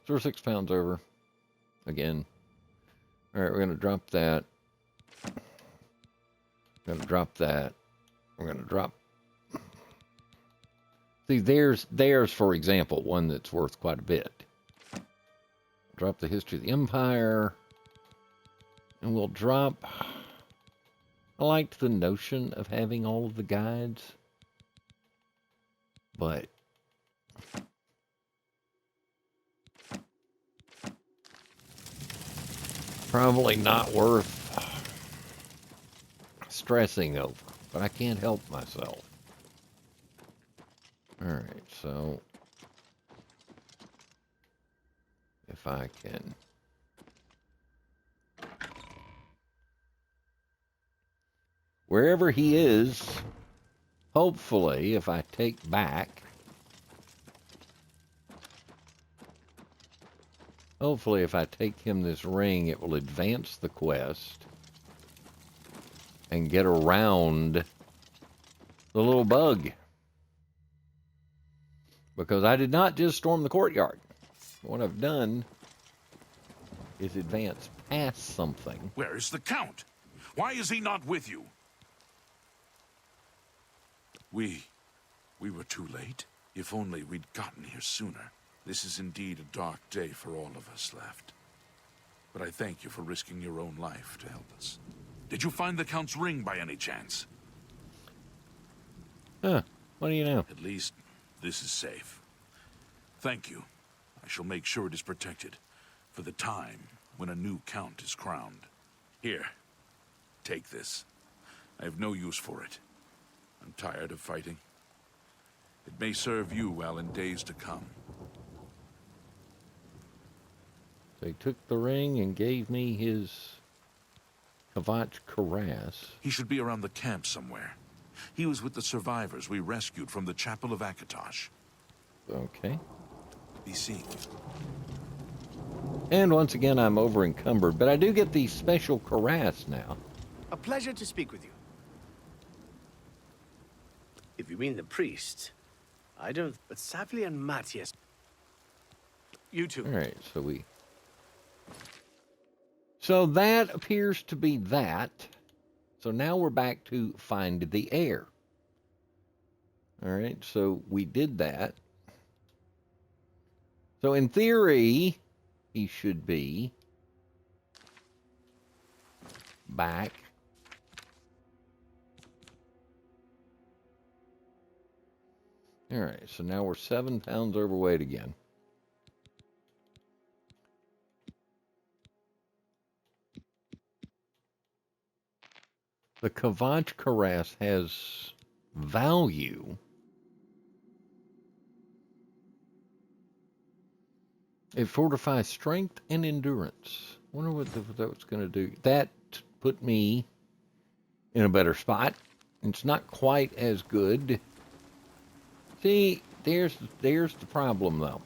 we're 6 pounds over again. All right, we're going to drop that. We're going to drop that. We're going to drop. See, there's, for example, one that's worth quite a bit. Drop the history of the Empire. And we'll drop. I liked the notion of having all of the guides. But probably not worth stressing over. But I can't help myself. Alright, so if I can wherever he is, hopefully if I take back, hopefully if I take him this ring, it will advance the quest and get around the little bug. Because I did not just storm the courtyard. What I've done is advance past something. Where is the Count? Why is he not with you? We were too late. If only we'd gotten here sooner. This is indeed a dark day for all of us left. But I thank you for risking your own life to help us. Did you find the Count's ring by any chance? What do you know? At least, this is safe. Thank you. I shall make sure it is protected for the time when a new count is crowned. Here, take this. I have no use for it. I'm tired of fighting. It may serve you well in days to come. So he took the ring and gave me his Kavach Karas. He should be around the camp somewhere. He was with the survivors we rescued from the Chapel of Akatosh. Okay. Be seen. And once again, I'm over encumbered, but I do get these special Karas now. A pleasure to speak with you. If you mean the priest, I don't... But Savli and Matthias... You two. All right, so that appears to be that. So now we're back to find the heir. All right, so we did that. So in theory, he should be back. All right, so now we're 7 pounds overweight again. The Kavach Karas has value. It fortifies strength and endurance. Wonder what that was going to do. That put me in a better spot. It's not quite as good. See, there's the problem, though.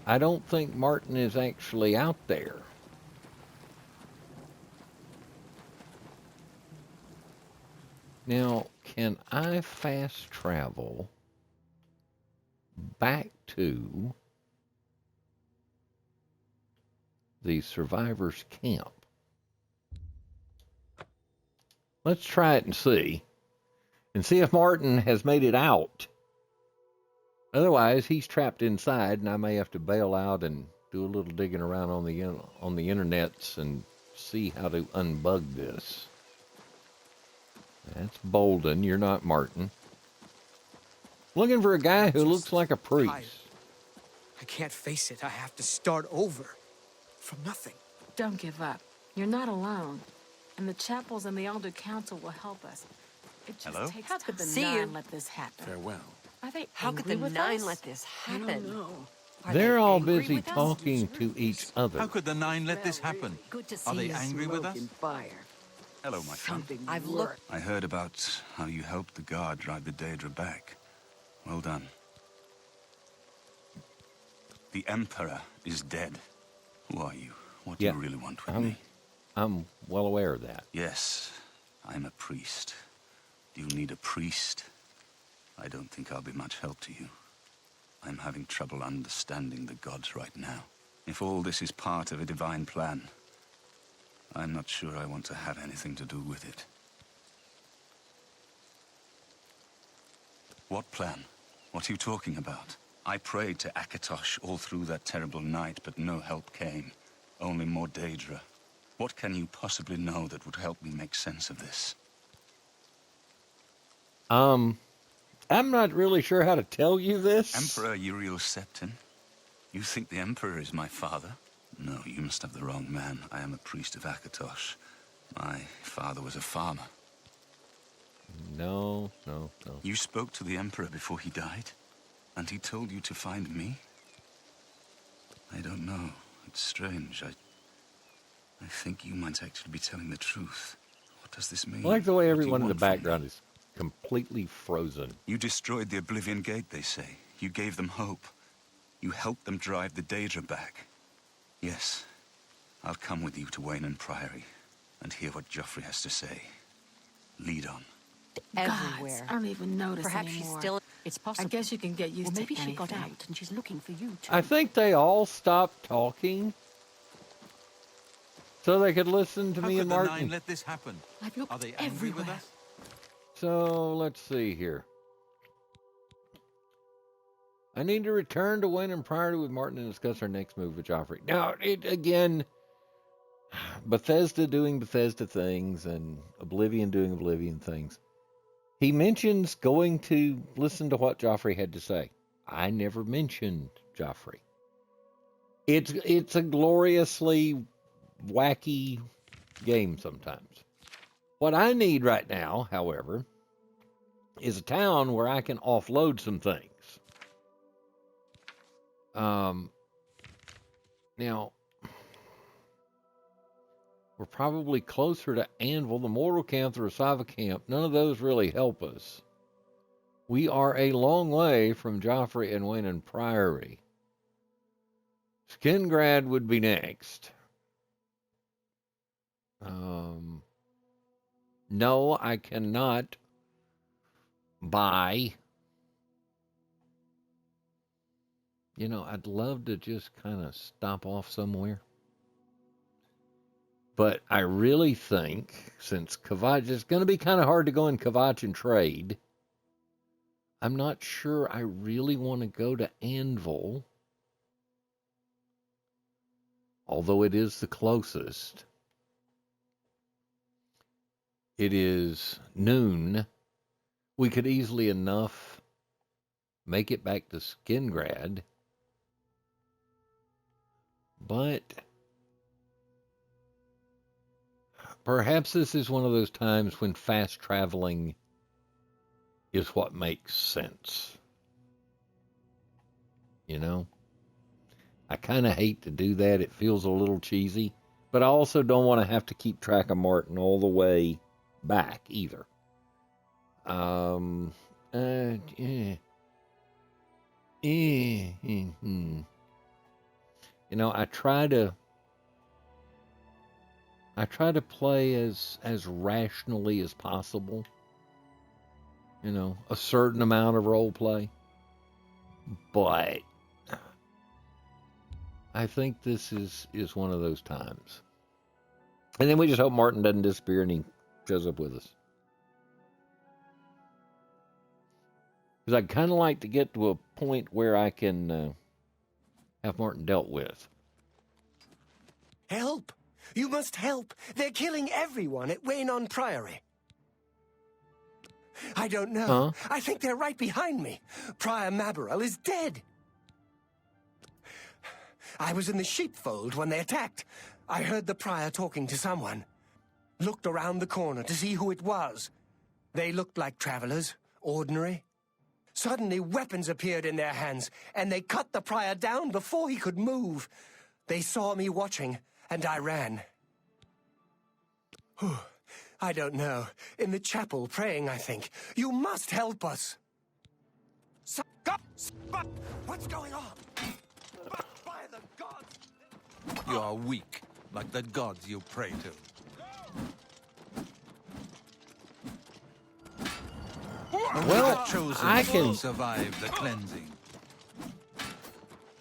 I don't think Martin is actually out there. Now, can I fast travel back to the survivors' camp? Let's try it and see if Martin has made it out. Otherwise, he's trapped inside, and I may have to bail out and do a little digging around on the internets and see how to unbug this. That's Bolden. You're not Martin. Looking for a guy who looks like a priest. Tired. I can't face it. I have to start over. From nothing. Don't give up. You're not alone. And the chapels and the Elder Council will help us. It just takes How could the time. Nine let this happen? Farewell. Are they How could angry the with Nine us? let this I happen? don't know. Are They're they all angry busy with us? talking to each other. How could the Nine let this happen? Good to Are see they you. angry with us? Fire. Hello, my friend. I've looked. I heard about how you helped the guard drive the Daedra back. Well done. The Emperor is dead. Who are you? What do you really want with me? I'm well aware of that. Yes, I'm a priest. Do you need a priest? I don't think I'll be much help to you. I'm having trouble understanding the gods right now. If all this is part of a divine plan, I'm not sure I want to have anything to do with it. What plan? What are you talking about? I prayed to Akatosh all through that terrible night, but no help came. Only more Daedra. What can you possibly know that would help me make sense of this? I'm not really sure how to tell you this. Emperor Uriel Septon? You think the Emperor is my father? No, you must have the wrong man. I am a priest of Akatosh. My father was a farmer. No. You spoke to the Emperor before he died? And he told you to find me? I don't know. It's strange. I think you might actually be telling the truth. What does this mean? I like the way What do you everyone in the want from me? background is completely frozen. You destroyed the Oblivion Gate, they say. You gave them hope. You helped them drive the Daedra back. Yes, I'll come with you to Wayne Priory and hear what Joffrey has to say. Lead on. Everywhere. Gods, I don't even notice Perhaps anymore. she's still. It's possible. I guess you can get used Well, maybe to she anything. got out and she's looking for you too. I think they all stopped talking so they could listen to How me could and the Martin. Nine let this happen? I've looked Are they angry with everywhere. us? So let's see here. I need to return to Wayne and Priory with Martin and discuss our next move with Joffrey. Now, again, Bethesda doing Bethesda things and Oblivion doing Oblivion things. He mentions going to listen to what Joffrey had to say. I never mentioned Joffrey. It's a gloriously wacky game sometimes. What I need right now, however, is a town where I can offload some things. Now, we're probably closer to Anvil, the Mortal Camp, the Rosava Camp. None of those really help us. We are a long way from Joffrey and Wayne Priory. Skingrad would be next. No, I cannot buy. You know, I'd love to just kind of stop off somewhere. But I really think, since Kvatch, it's going to be kind of hard to go in Kvatch and trade. I'm not sure I really want to go to Anvil. Although it is the closest. It is noon. We could easily enough make it back to Skingrad. But perhaps this is one of those times when fast traveling is what makes sense. You know? I kind of hate to do that. It feels a little cheesy. But I also don't want to have to keep track of Martin all the way back either. You know, I try to play as rationally as possible. You know, a certain amount of role play. But I think this is one of those times. And then we just hope Martin doesn't disappear and he shows up with us. Because I'd kind of like to get to a point where I can have Martin dealt with. Help! You must help! They're killing everyone at Wayne Priory. I don't know. Huh? I think they're right behind me. Prior Mabarel is dead. I was in the sheepfold when they attacked. I heard the prior talking to someone. Looked around the corner to see who it was. They looked like travelers, ordinary. Suddenly weapons appeared in their hands, and they cut the prior down before he could move. They saw me watching, and I ran. I don't know. In the chapel, praying, I think. You must help us. What's going on? By the gods! You are weak, like the gods you pray to. Well, Chosen I can will survive the cleansing.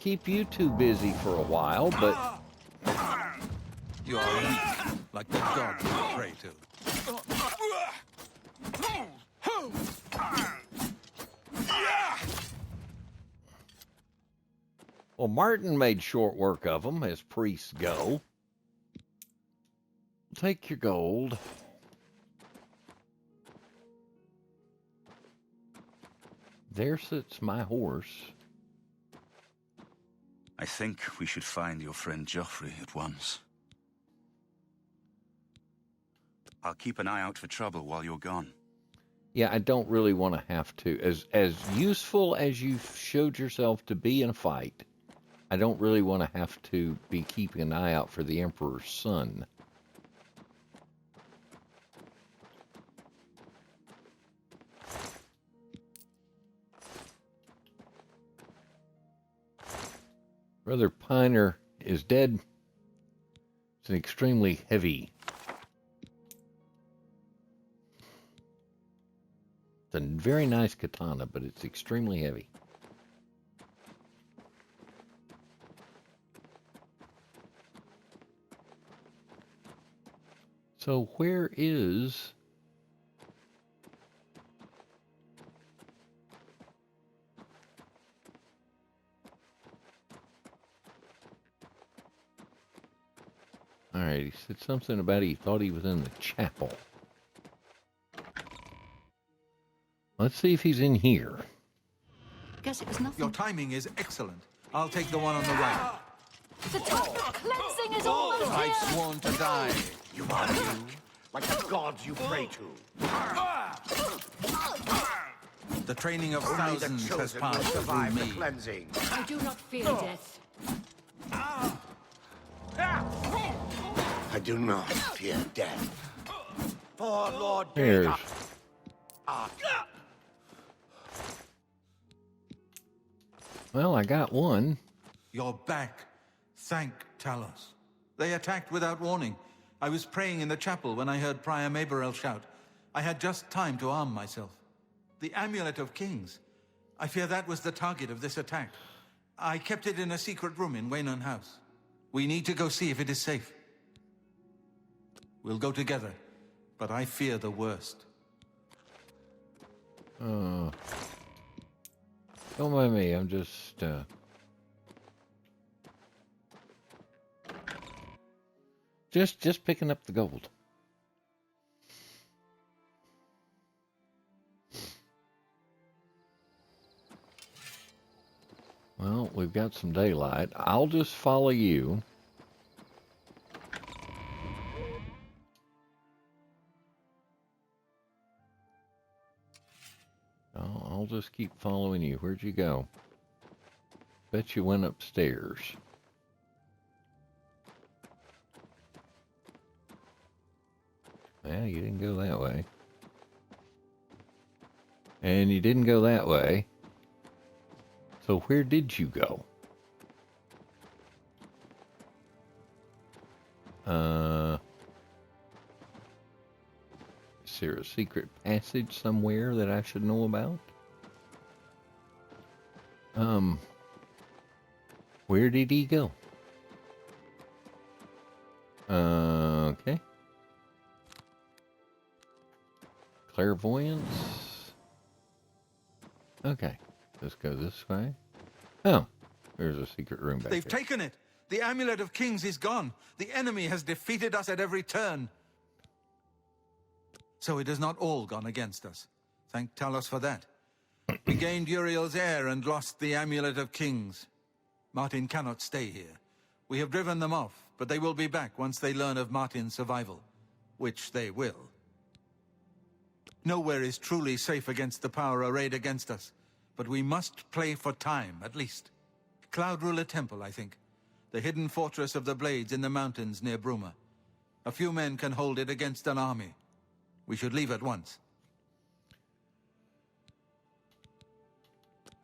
keep you two busy for a while, but You are weak, like the gods you pray to. well, Martin made short work of them as priests go. Take your gold. There sits my horse. I think we should find your friend Joffrey at once. I'll keep an eye out for trouble while you're gone. Yeah, I don't really want to have to. As useful as you've showed yourself to be in a fight, I don't really want to have to be keeping an eye out for the Emperor's son. Brother Piner is dead. It's an extremely heavy. It's a very nice katana, but it's extremely heavy. So where is... All right, he said something about he thought he was in the chapel. Let's see if he's in here. Guess it was nothing. Your timing is excellent. I'll take the one on the right. The time of cleansing is almost I've here. sworn to die. You are you, like the gods you pray to. The training of Only the thousands has chosen will passed through survive the me. cleansing. I do not fear death. I do not fear death. For Lord Here's. Dana. Well, I got one. You're back. Thank Talos. They attacked without warning. I was praying in the chapel when I heard Prior Maberel shout. I had just time to arm myself. The Amulet of Kings. I fear that was the target of this attack. I kept it in a secret room in Waynon House. We need to go see if it is safe. We'll go together, but I fear the worst. Don't mind me. I'm just picking up the gold. Well, we've got some daylight. I'll just follow you. I'll just keep following you. Where'd you go? Bet you went upstairs. Yeah, you didn't go that way. And you didn't go that way. So where did you go? Is there a secret passage somewhere that I should know about? Where did he go? Okay. Clairvoyance. Okay. Let's go this way. Oh, there's a secret room back They've there. taken it! The Amulet of Kings is gone! The enemy has defeated us at every turn! So it has not all gone against us. Thank Talos for that. We gained Uriel's heir and lost the Amulet of Kings. Martin cannot stay here. We have driven them off, but they will be back once they learn of Martin's survival. Which they will. Nowhere is truly safe against the power arrayed against us. But we must play for time, at least. Cloud Ruler Temple, I think. The hidden fortress of the Blades in the mountains near Bruma. A few men can hold it against an army. We should leave at once.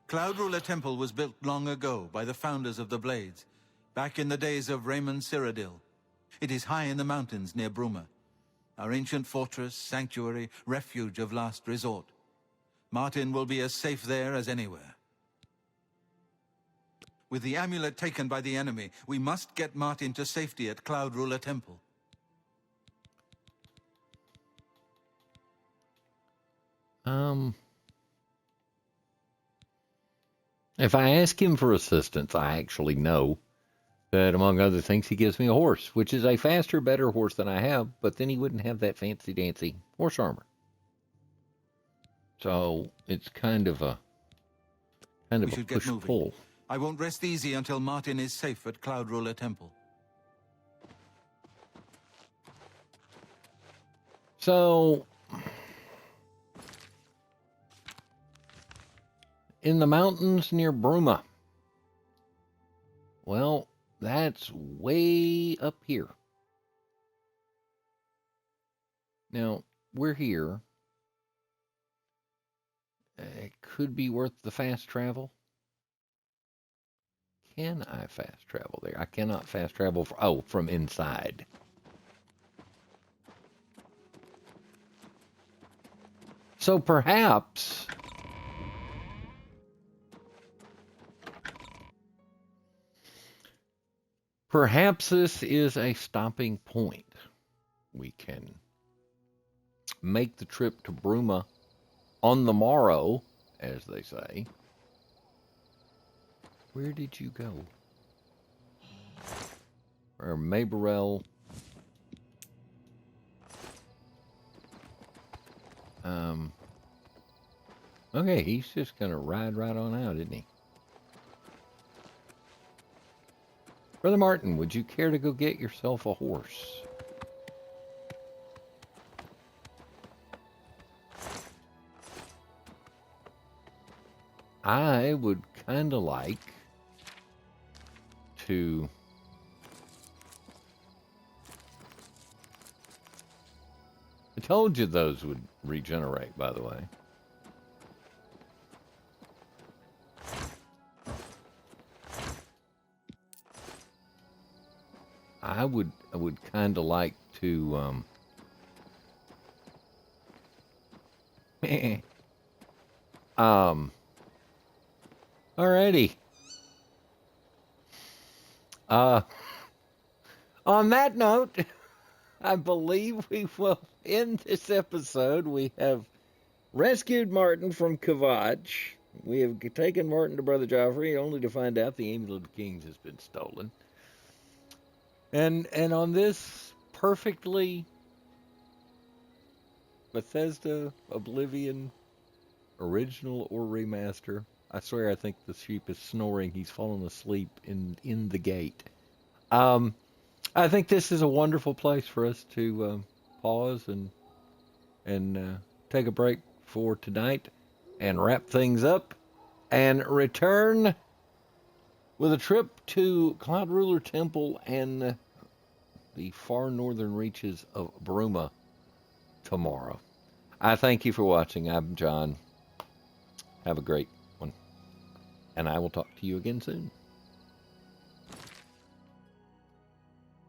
Cloud Ruler Temple was built long ago by the founders of the Blades, back in the days of Raymond Cyrodiil. It is high in the mountains near Bruma. Our ancient fortress, sanctuary, refuge of last resort. Martin will be as safe there as anywhere. With the amulet taken by the enemy, we must get Martin to safety at Cloud Ruler Temple. If I ask him for assistance, I actually know that, among other things, he gives me a horse, which is a faster, better horse than I have, but then he wouldn't have that fancy-dancy horse armor. So it's kind of a push-pull. I won't rest easy until Martin is safe at Cloud Ruler Temple. So, in the mountains near Bruma. Well, that's way up here. Now, we're here. It could be worth the fast travel. Can I fast travel there? I cannot fast travel from inside. So perhaps this is a stopping point. We can make the trip to Bruma on the morrow, as they say. Where did you go? Or Maberel. Okay, he's just gonna ride right on out, isn't he? Brother Martin, would you care to go get yourself a horse? I would kind of like to... I told you those would regenerate, by the way. I would kind of like to alrighty. On that note, I believe we will end this episode. We have rescued Martin from Kvatch. We have taken Martin to Brother Joffrey, only to find out the Amulet of Kings has been stolen. And on this perfectly Bethesda, Oblivion, original or remaster, I swear I think the sheep is snoring. He's fallen asleep in the gate. I think this is a wonderful place for us to pause and take a break for tonight and wrap things up and return with a trip to Cloud Ruler Temple and the far northern reaches of Bruma tomorrow. I thank you for watching. I'm John. Have a great one. And I will talk to you again soon.